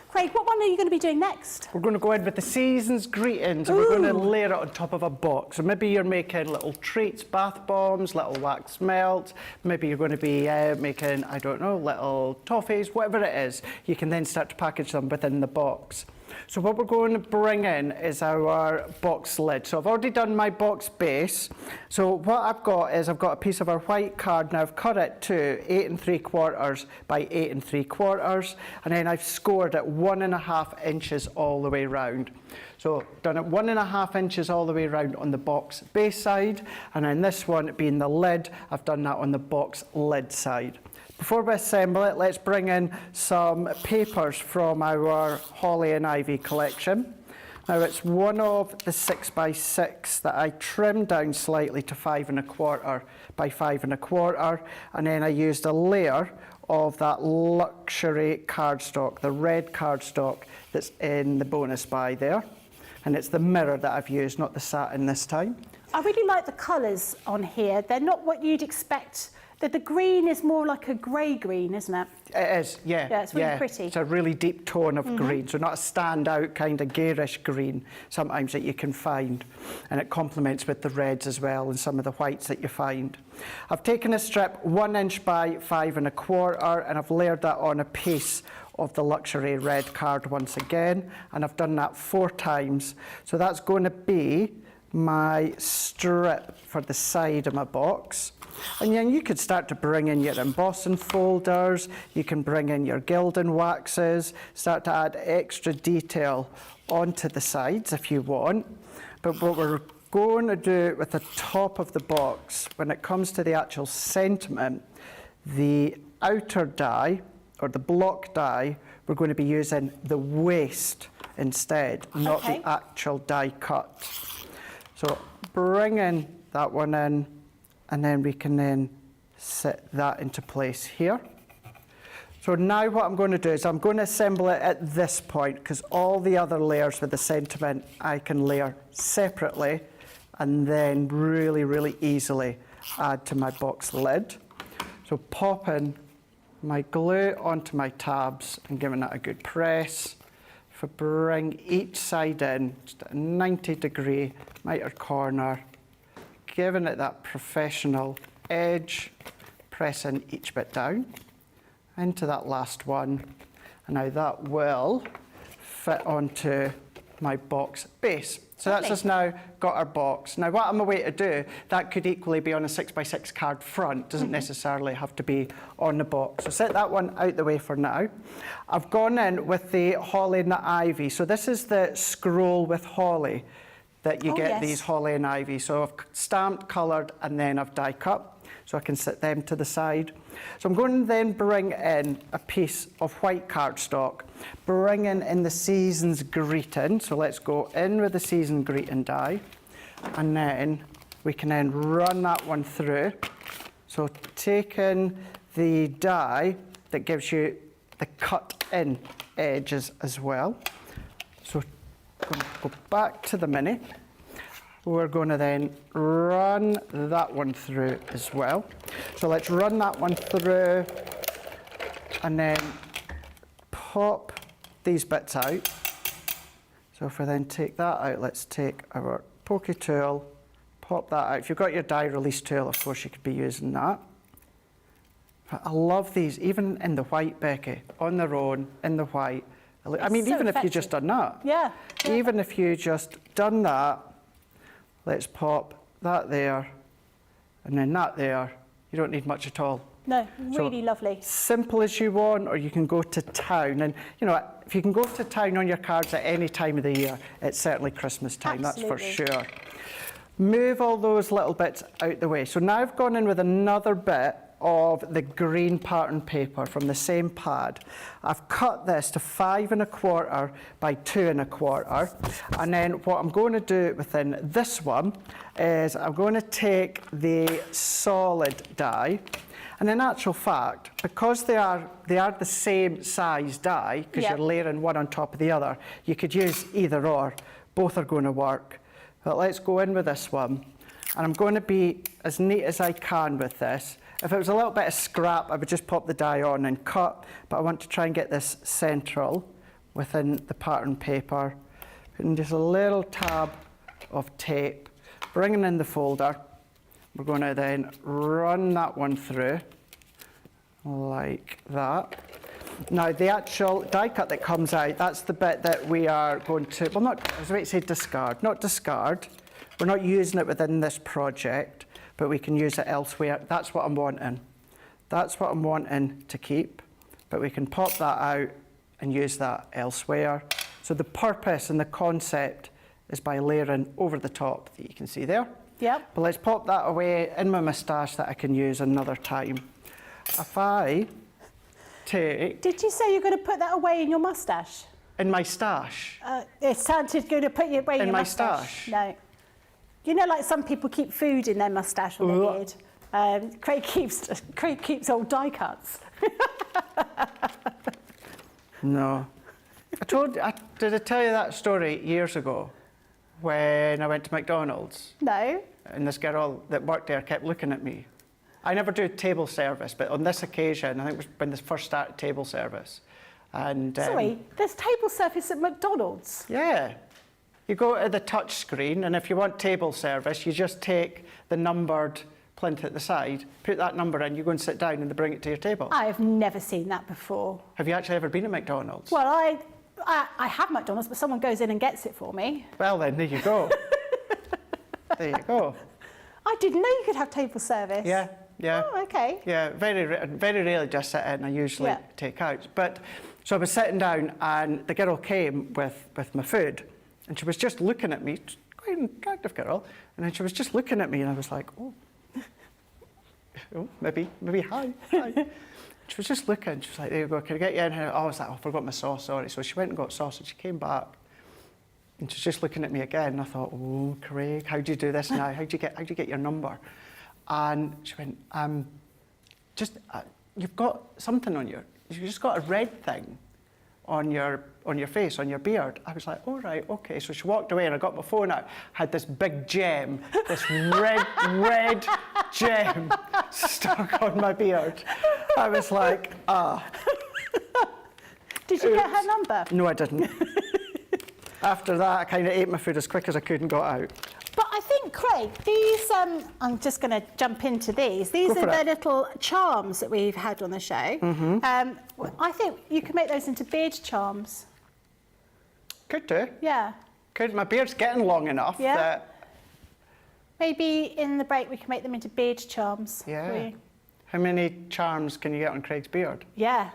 Craig, what one are you going to be doing next? We're going to go in with the Season's Greetings, and we're going to layer it on top of a box. So maybe you're making little treats, bath bombs, little wax melt. Maybe you're going to be making, I don't know, little toffees, whatever it is. You can then start to package them within the box. So what we're going to bring in is our box lid. So I've already done my box base. So what I've got is I've got a piece of our white card. Now I've cut it to 8 3/4 by 8 3/4, and then I've scored it 1.5 inches all the way round. So done it 1.5 inches all the way around on the box base side, and then this one being the lid, I've done that on the box lid side. Before we assemble it, let's bring in some papers from our Holly and Ivy collection. Now it's one of the 6x6 that I trimmed down slightly to 5 1/4 by 5 1/4, and then I used a layer of that luxury cardstock, the red cardstock that's in the bonus buy there. And it's the mirror that I've used, not the satin this time. I really like the colours on here. They're not what you'd expect. The green is more like a grey green, isn't it? It is, yeah. Yeah, it's really pretty. It's a really deep tone of green, so not a standout kind of garish green sometimes that you can find. And it complements with the reds as well and some of the whites that you find. I've taken a strip 1 inch by 5 1/4, and I've layered that on a piece of the luxury red card once again, and I've done that 4 times. So that's going to be my strip for the side of my box. And then you could start to bring in your embossing folders, you can bring in your gilding waxes, start to add extra detail onto the sides if you want. But what we're going to do with the top of the box, when it comes to the actual sentiment, the outer die, or the block die, we're going to be using the waste instead, not the actual die cut. So bringing that one in, and then we can then set that into place here. So now what I'm going to do is I'm going to assemble it at this point, because all the other layers with the sentiment I can layer separately and then really, really easily add to my box lid. So popping my glue onto my tabs and giving that a good press. If I bring each side in, just at a 90-degree miter corner, giving it that professional edge, pressing each bit down into that last one, and now that will fit onto my box base. So that's us now got our box. Now what I'm away to do, that could equally be on a 6x6 card front, doesn't necessarily have to be on the box. So set that one out the way for now. I've gone in with the Holly and the Ivy. So this is the scroll with Holly that you get these Holly and Ivy. So I've stamped, coloured, and then I've die cut, so I can set them to the side. So I'm going to then bring in a piece of white cardstock, bringing in the Season's Greeting. So let's go in with the Season Greeting die, and then we can then run that one through. So taking the die that gives you the cut in edges as well. So going to go back to the mini. We're going to then run that one through as well. So let's run that one through and then pop these bits out. So if we then take that out, let's take our pokey tool, pop that out. If you've got your die release tool, of course you could be using that. But I love these, even in the white, Becky, on their own, in the white. I mean, so even if you effective. just done that. Yeah. Even if you just done that, let's pop that there, and then that there. You don't need much at all. No, really lovely. Simple as you want, or you can go to town. And you know, if you can go to town on your cards at any time of the year, it's certainly Christmas time, Absolutely. that's for sure. Move all those little bits out the way. So now I've gone in with another bit of the green pattern paper from the same pad. I've cut this to 5 1/4 by 2 1/4. And then what I'm going to do within this one is I'm going to take the solid die. And in actual fact, because they are the same size die, because Yep. you're layering one on top of the other, you could use either or. Both are going to work. But let's go in with this one. And I'm going to be as neat as I can with this. If it was a little bit of scrap, I would just pop the die on and cut. But I want to try and get this central within the pattern paper. Putting just a little tab of tape, bringing in the folder. We're going to then run that one through like that. Now, the actual die cut that comes out, that's the bit that we are going to, well, not, I was about to say discard, not discard. We're not using it within this project, but we can use it elsewhere. That's what I'm wanting. That's what I'm wanting to keep, but we can pop that out and use that elsewhere. So the purpose and the concept is by layering over the top that you can see there. Yep. But let's pop that away in my moustache that I can use another time. If I take... Did you say you're going to put that away in your moustache? In my stash. It sounded going to put you away in In your my moustache. stash? No. You know, like some people keep food in their moustache or their beard. Craig keeps old die cuts. No. Did I tell you that story years ago when I went to McDonald's No. and this girl that worked there kept looking at me? I never do table service, but on this occasion, I think it was when this first started table service. And Sorry, there's table service at McDonald's. yeah. You go to the touch screen, and if you want table service, you just take the numbered plinth at the side, put that number in, you go and sit down and they bring it to your table. I have never seen that before. Have you actually ever been at McDonald's? Well, I have McDonald's, but someone goes in and gets it for me. Well then, there you go. There you go. I didn't know you could have table service. Yeah, yeah. Oh, okay. Yeah, very rarely just sit in. I usually Yeah. take out. But so I was sitting down, and the girl came with my food, and she was just looking at me. Quite an attractive girl, and then she was just looking at me, and I was like, oh, oh, maybe hi. She was just looking. She was like, there you go. Can I get you in here? Oh, I was like, oh, I forgot my sauce. Sorry. So she went and got sauce, and she came back, and she was just looking at me again. And I thought, oh, Craig, how do you do this now? How do you get your number? And she went, you've got something on you've just got a red thing on your face, on your beard. I was like, oh, right, okay. So she walked away and I got my phone out, had this big gem, this red gem stuck on my beard. I was like, ah. Did you get her number? No, I didn't. After that, I kind of ate my food as quick as I could and got out. But I think, Craig, these, I'm just going to jump into these. These Go for are the it. little charms that we've had on the show. Mm-hmm. I think you can make those into beard charms. Could do. Yeah. Could. My beard's getting long enough Yeah. that... Maybe in the break we can make them into beard charms. Yeah. for you. How many charms can you get on Craig's beard? Yeah.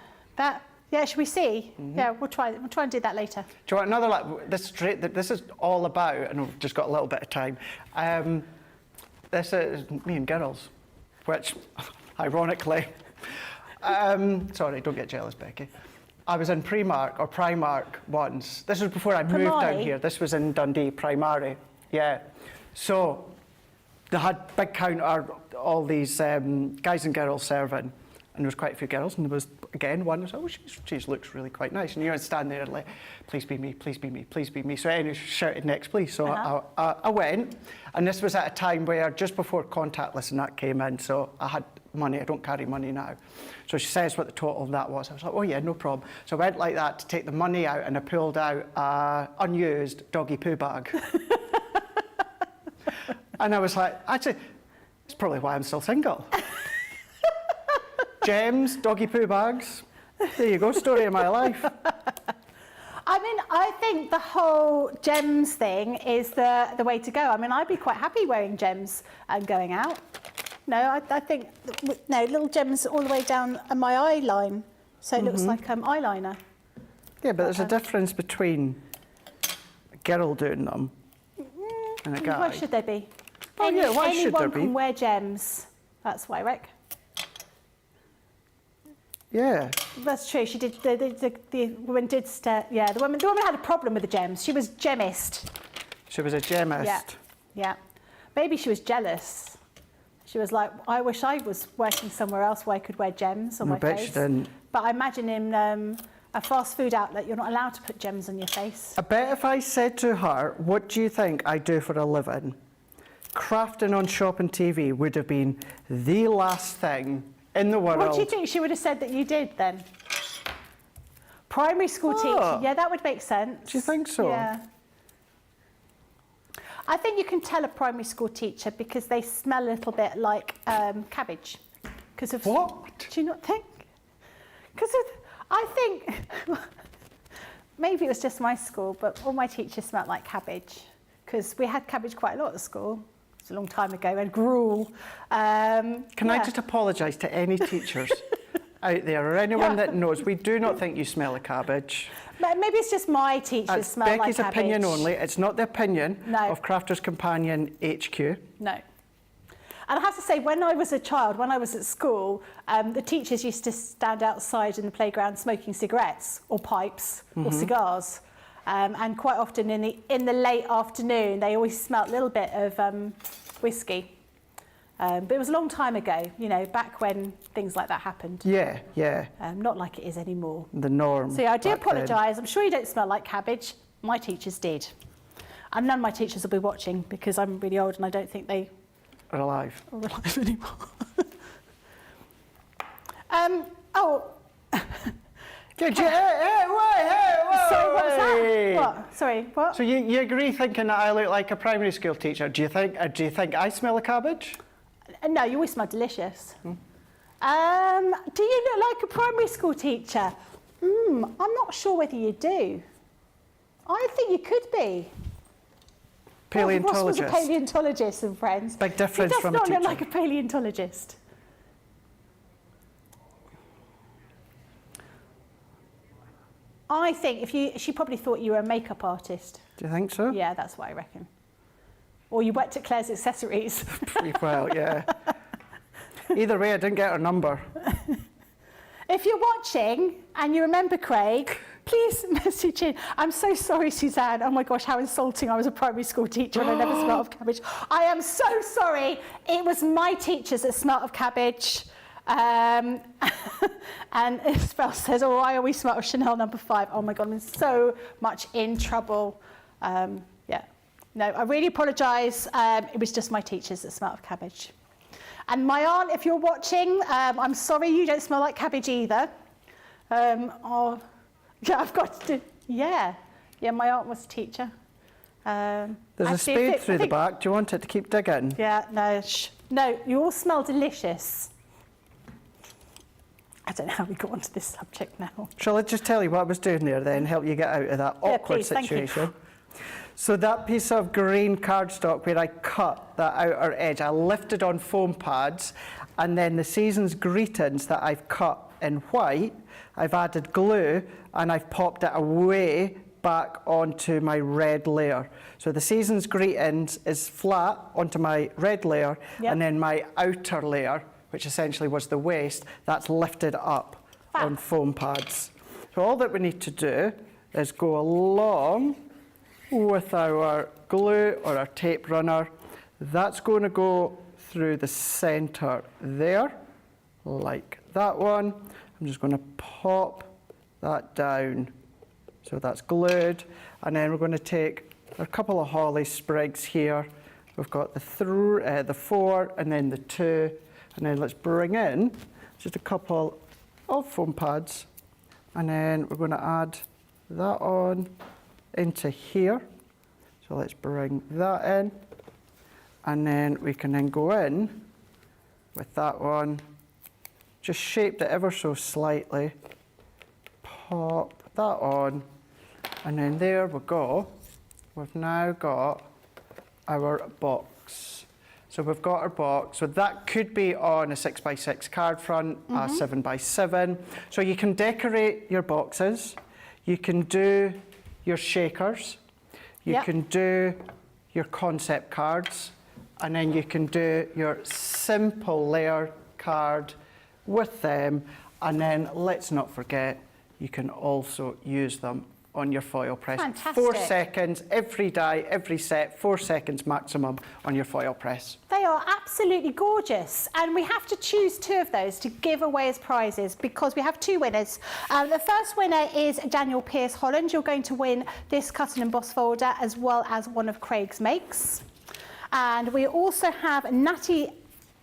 Yeah, should we see? Mm-hmm. Yeah, we'll try and do that later. Do you want another, this is all about, and we've just got a little bit of time, this is me and girls, which, ironically, sorry, don't get jealous, Becky. I was in Primark once. This was before I moved down Primari? here. This was in Dundee, Primary, yeah. So, they had big counter, all these guys and girls serving, and there was quite a few girls, and there was, again, one was, oh, she looks really quite nice. And you're standing there like, please be me, please be me, please be me. So anyway, she shouted next, please. So I went, and this was at a time where just before contactless and that came in, so I had money. I don't carry money now. So she says what the total of that was. I was like, oh yeah, no problem. So I went like that to take the money out, and I pulled out an unused doggy poo bag. And I was like, actually, it's probably why I'm still single. Gems, doggy poo bags. There you go, story of my life. whole gems thing is the way to go. I mean, I'd be quite happy wearing gems and going out. No, I think, no, little gems all the way down my eye line. So it looks like eyeliner. Yeah, but there's a difference between a girl doing them and a guy. Why should there be? Oh, yeah, why should there anyone be? can wear gems. That's why, Rick. Yeah. That's true. She did. The woman did. Yeah, the woman had a problem with the gems. She was gemist. She was a gemist. Yeah. Yeah. Maybe she was jealous. She was like, I wish I was working somewhere else where I could wear gems on my bet face. she didn't. But I imagine in a fast food outlet, you're not allowed to put gems on your face. I bet if I said to her, what do you think I do for a living? Crafting on Shop and TV would have been the last thing in the world. What do you think she would have said that you did then? Primary school teacher. Yeah, that would make sense. Do you think so? Yeah. I think you can tell a primary school teacher because they smell a little bit like cabbage. Because of What? Do you not think? Because I think maybe it was just my school, but all my teachers smelled like cabbage because we had cabbage quite a lot at school. It's a long time ago, and gruel. Can I just apologise to any teachers out there or anyone that knows, we do not think you smell of cabbage. Maybe it's just my teachers That's smell like Becky's cabbage. opinion only. It's not the opinion No. of Crafters Companion HQ. No. And I have to say, when I was a child, when I was at school, the teachers used to stand outside in the playground smoking cigarettes or pipes or cigars. And quite often in the late afternoon, they always smelt a little bit of whiskey. But it was a long time ago, you know, back when things like that happened. Yeah, yeah, Not like it is anymore. the norm. So yeah, I do back then. apologise. I'm sure you don't smell like cabbage. My teachers did. And none of my teachers will be watching because I'm really old and I don't think they Are alive. are alive anymore. Oh, Good, whoa, sorry, what was that? What? Sorry, what? So you agree thinking that I look like a primary school teacher? Do you think I smell of cabbage? No, you always smell delicious. Do you look like a primary school teacher? I'm not sure whether you do. I think you could be. Paleontologist. Ross was a paleontologist and friends. Big difference he does from a not look teacher. like a paleontologist. I think she probably thought you were a makeup artist. Do you think so? Yeah, that's what I reckon. Or you worked at Claire's Accessories. Pretty well, yeah. Either way, I didn't get her number. If you're watching and you remember Craig, please message in. I'm so sorry, Suzanne. Oh my gosh, how insulting. I was a primary school teacher and I never smelled of cabbage. I am so sorry. It was my teachers that smelled of cabbage. And Isabel says, oh, I always smell of Chanel No. 5. Oh my God, I'm so much in trouble. Yeah. No, I really apologise. It was just my teachers that smelled of cabbage. And my aunt, if you're watching, I'm sorry you don't smell like cabbage either. Yeah, I've got to do, yeah. Yeah, my aunt was a teacher. There's a actually, spade through the back. Do you want it to keep digging? Yeah, no, no, you all smell delicious. I don't know how we got onto this subject now. Shall I just tell you what I was doing there then, help you get out of that awkward please, thank you. situation? So that piece of green cardstock where I cut that outer edge, I lifted on foam pads, and then the season's greetings that I've cut in white, I've added glue and I've popped it away back onto my red layer. So the season's greetings is flat onto my red layer, and then my outer layer, which essentially was the waist, that's lifted up on foam pads. So all that we need to do is go along with our glue or our tape runner. That's going to go through the centre there, like that one. I'm just going to pop that down so that's glued, and then we're going to take a couple of holly sprigs here. We've got the 4 and then the 2, and then let's bring in just a couple of foam pads, and then we're going to add that on into here. So let's bring that in, and then we can then go in with that one, just shaped it ever so slightly, pop that on, And then there we go. We've now got our box. So we've got our box. So that could be on a 6x6 card front, a 7x7. So you can decorate your boxes. You can do your shakers. You can do your concept cards. And then you can do your simple layer card with them. And then let's not forget, you can also use them on your foil press. Fantastic. 4 seconds every die, every set, 4 seconds maximum on your foil press. They are absolutely gorgeous, and we have to choose 2 of those to give away as prizes because we have 2 winners. The first winner is Daniel Pierce Holland. You're going to win this cut and emboss folder as well as one of Craig's makes. And we also have Natty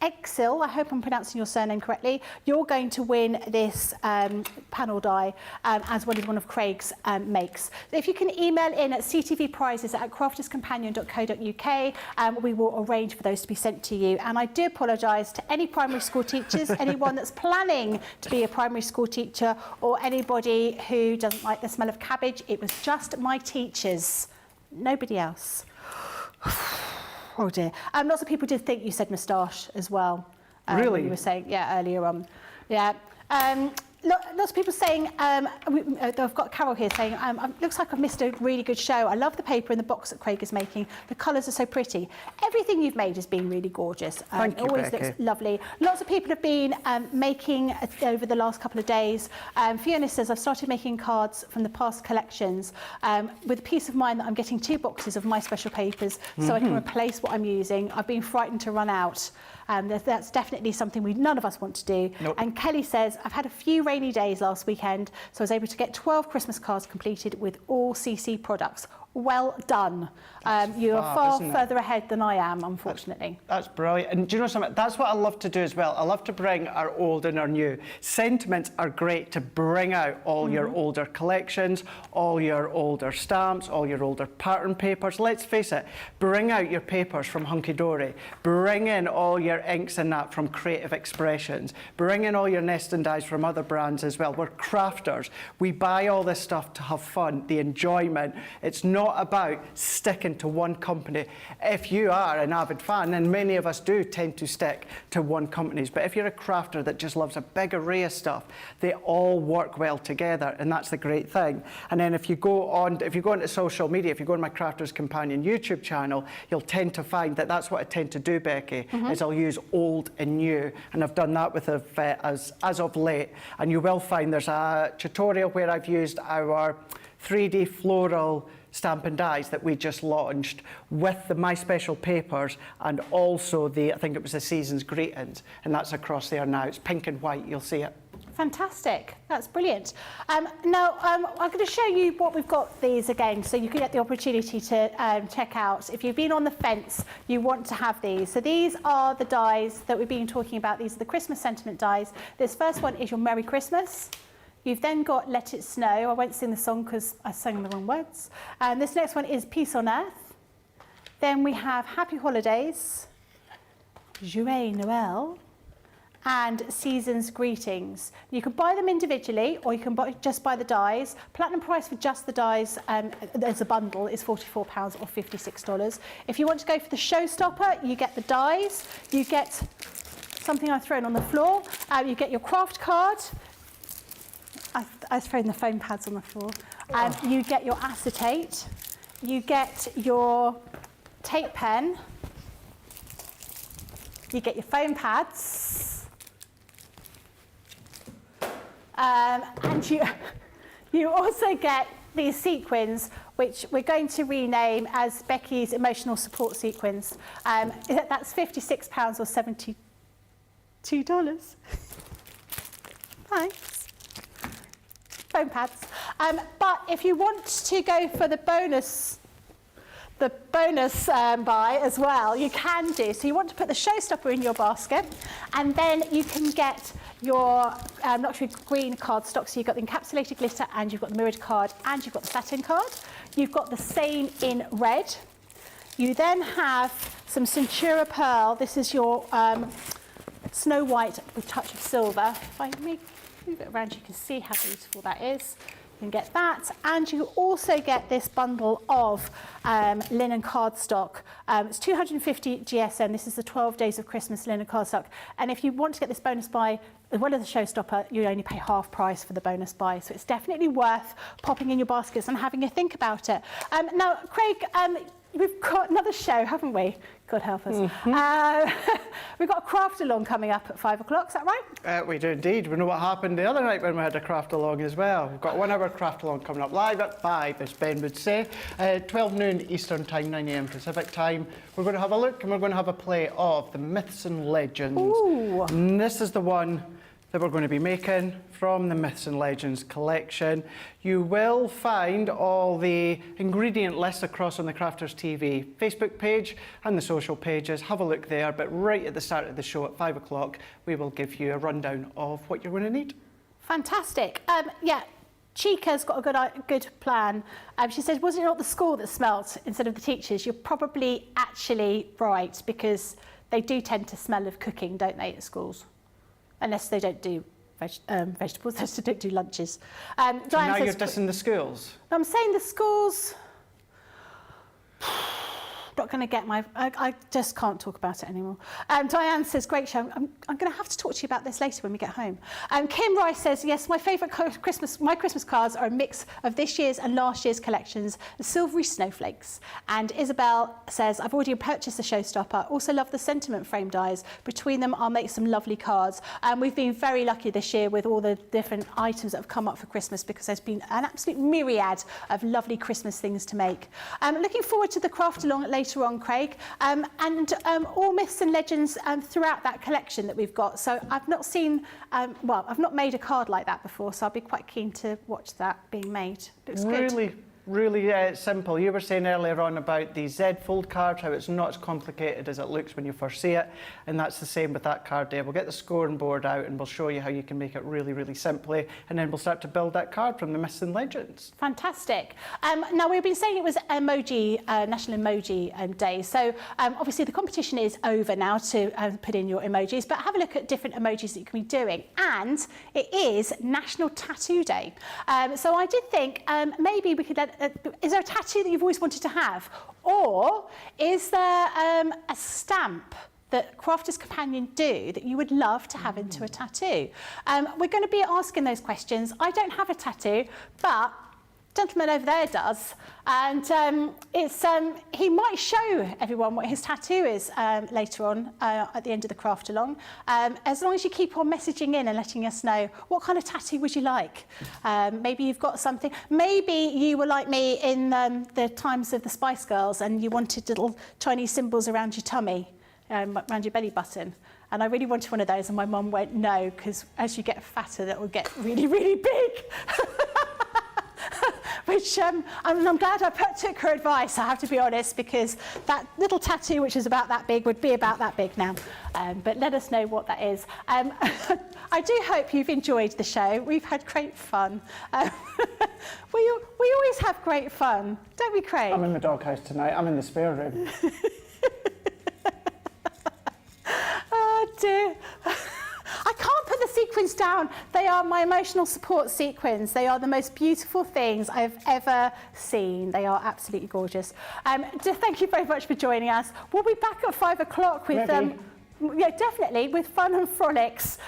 Exil, I hope I'm pronouncing your surname correctly. You're going to win this panel die as well as one of Craig's makes. So if you can email in at ctvprizes@crafterscompanion.co.uk, we will arrange for those to be sent to you. And I do apologise to any primary school teachers, anyone that's planning to be a primary school teacher, or anybody who doesn't like the smell of cabbage. It was just my teachers, nobody else. Oh dear. Lots of people did think you said moustache as well. Really? When you were saying, yeah, earlier on. Yeah. Lots of people saying, I've got Carol here saying, looks like I've missed a really good show. I love the paper in the box that Craig is making. The colours are so pretty. Everything you've made has been really gorgeous. Thank you, It always Becky. looks lovely. Lots of people have been making over the last couple of days. Fiona says, I've started making cards from the past collections with the peace of mind that I'm getting 2 boxes of my special papers so I can replace what I'm using. I've been frightened to run out. That's definitely something none of us want to do. Nope. And Kelly says, I've had a few rainy days last weekend, so I was able to get 12 Christmas cards completed with all CC products. Well done. You are far isn't it? further ahead than I am, unfortunately. That's brilliant. And do you know something? That's what I love to do as well. I love to bring our old and our new. Sentiments are great to bring out all your older collections, all your older stamps, all your older pattern papers. Let's face it, bring out your papers from Hunky Dory. Bring in all your inks and that from Creative Expressions. Bring in all your nest and dies from other brands as well. We're crafters. We buy all this stuff to have fun, the enjoyment. It's not about sticking to one company. If you are an avid fan, and many of us do tend to stick to one company's, but if you're a crafter that just loves a big array of stuff, they all work well together, and that's the great thing. And then if you go into social media, if you go on my Crafters Companion YouTube channel, you'll tend to find that that's what I tend to do, Becky, is I'll use old and new, and I've done that with as of late. And you will find there's a tutorial where I've used our 3D floral stamp and dies that we just launched with the My Special papers and also I think it was the Season's Greetings, and that's across there now. It's pink and white, you'll see it. Fantastic. That's brilliant. Now, I'm going to show you what we've got these again, so you can get the opportunity to check out. If you've been on the fence, you want to have these. So these are the dies that we've been talking about. These are the Christmas sentiment dies. This first one is your Merry Christmas. You've then got Let It Snow. I won't sing the song because I sang the wrong words. This next one is Peace on Earth. Then we have Happy Holidays, Joyeux Noël, and Season's Greetings. You can buy them individually or you can just buy the dies. Platinum price for just the dies as a bundle is £44 or $56. If you want to go for the Showstopper, you get the dies, you get something I've thrown on the floor, you get your craft card. I've thrown the foam pads on the floor. You get your acetate, you get your tape pen, you get your foam pads, and you also get these sequins, which we're going to rename as Becky's Emotional Support Sequins. That's £56 or $72. Thanks. Foam pads. But if you want to go for the bonus buy as well, you can do. So you want to put the Showstopper in your basket, and then you can get your luxury green cardstock. So you've got the encapsulated glitter, and you've got the mirrored card, and you've got the satin card. You've got the same in red. You then have some Centura Pearl. This is your Snow White with touch of silver. If I move it around, you can see how beautiful that is. You can get that, and you also get this bundle of linen cardstock. It's 250 GSM. This is the 12 Days of Christmas linen cardstock. And if you want to get this bonus buy, as well as the Showstopper, you only pay half price for the bonus buy. So it's definitely worth popping in your baskets and having a think about it. Now, Craig, we've got another show, haven't we? God help us. We've got a craft along coming up at 5 o'clock, is that right? We do indeed. We know what happened the other night when we had a craft along as well. We've got 1 hour craft along coming up live at 5, as Ben would say. 12 noon Eastern time, 9 a.m. Pacific time. We're going to have a look and we're going to have a play of the Myths and Legends. Ooh. And this is the one that we're going to be making from the Myths and Legends collection. You will find all the ingredient lists across on the Crafters TV Facebook page and the social pages. Have a look there, but right at the start of the show at 5 o'clock, we will give you a rundown of what you're going to need. Fantastic. Yeah, Chica's got a good plan. She said, was it not the school that smelt instead of the teachers? You're probably actually right, because they do tend to smell of cooking, don't they, at schools? Unless they don't do vegetables, they don't do lunches. So now you're dissing the schools? I'm saying the schools... Not going to get my... I just can't talk about it anymore. Diane says, great show. I'm going to have to talk to you about this later when we get home. Kim Rice says, yes, my favourite Christmas cards are a mix of this year's and last year's collections, the silvery snowflakes. And Isabel says, I've already purchased the Showstopper. Also love the sentiment frame dies. Between them, I'll make some lovely cards. We've been very lucky this year with all the different items that have come up for Christmas, because there's been an absolute myriad of lovely Christmas things to make. Looking forward to the craft along later on, Craig, and all Myths and Legends throughout that collection that we've got. So I've not seen, well, I've not made a card like that before, so I'll be quite keen to watch that being made. Looks good. Really simple. You were saying earlier on about the Z fold card, how it's not as complicated as it looks when you first see it, and that's the same with that card there. We'll get the scoring board out and we'll show you how you can make it really simply, and then we'll start to build that card from the Myths and Legends. Fantastic. Now, we've been saying it was emoji, National Emoji Day, so obviously the competition is over now to put in your emojis, but have a look at different emojis that you can be doing, and it is National Tattoo Day. So I did think maybe we could let... is there a tattoo that you've always wanted to have? Or is there a stamp that Crafters Companion do that you would love to have into a tattoo? We're going to be asking those questions. I don't have a tattoo, but gentleman over there does, and he might show everyone what his tattoo is later on at the end of the craft along. As long as you keep on messaging in and letting us know what kind of tattoo would you like. Maybe you've got something. Maybe you were like me in the times of the Spice Girls and you wanted little Chinese symbols around your tummy, around your belly button. And I really wanted one of those, and my mum went, no, because as you get fatter, that will get really big. Which I'm glad I took her advice, I have to be honest, because that little tattoo, which is about that big, would be about that big now. But let us know what that is. I do hope you've enjoyed the show. We've had great fun. We always have great fun, don't we, Craig? I'm in the doghouse tonight. I'm in the spare room. Oh dear. I can't put the sequins down. They are my emotional support sequins. They are the most beautiful things I've ever seen. They are absolutely gorgeous. Thank you very much for joining us. We'll be back at 5 o'clock with... yeah, definitely, with fun and frolics,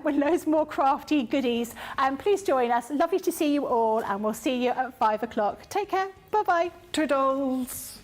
with loads more crafty goodies. Please join us. Lovely to see you all, and we'll see you at 5 o'clock. Take care. Bye-bye. Toodles.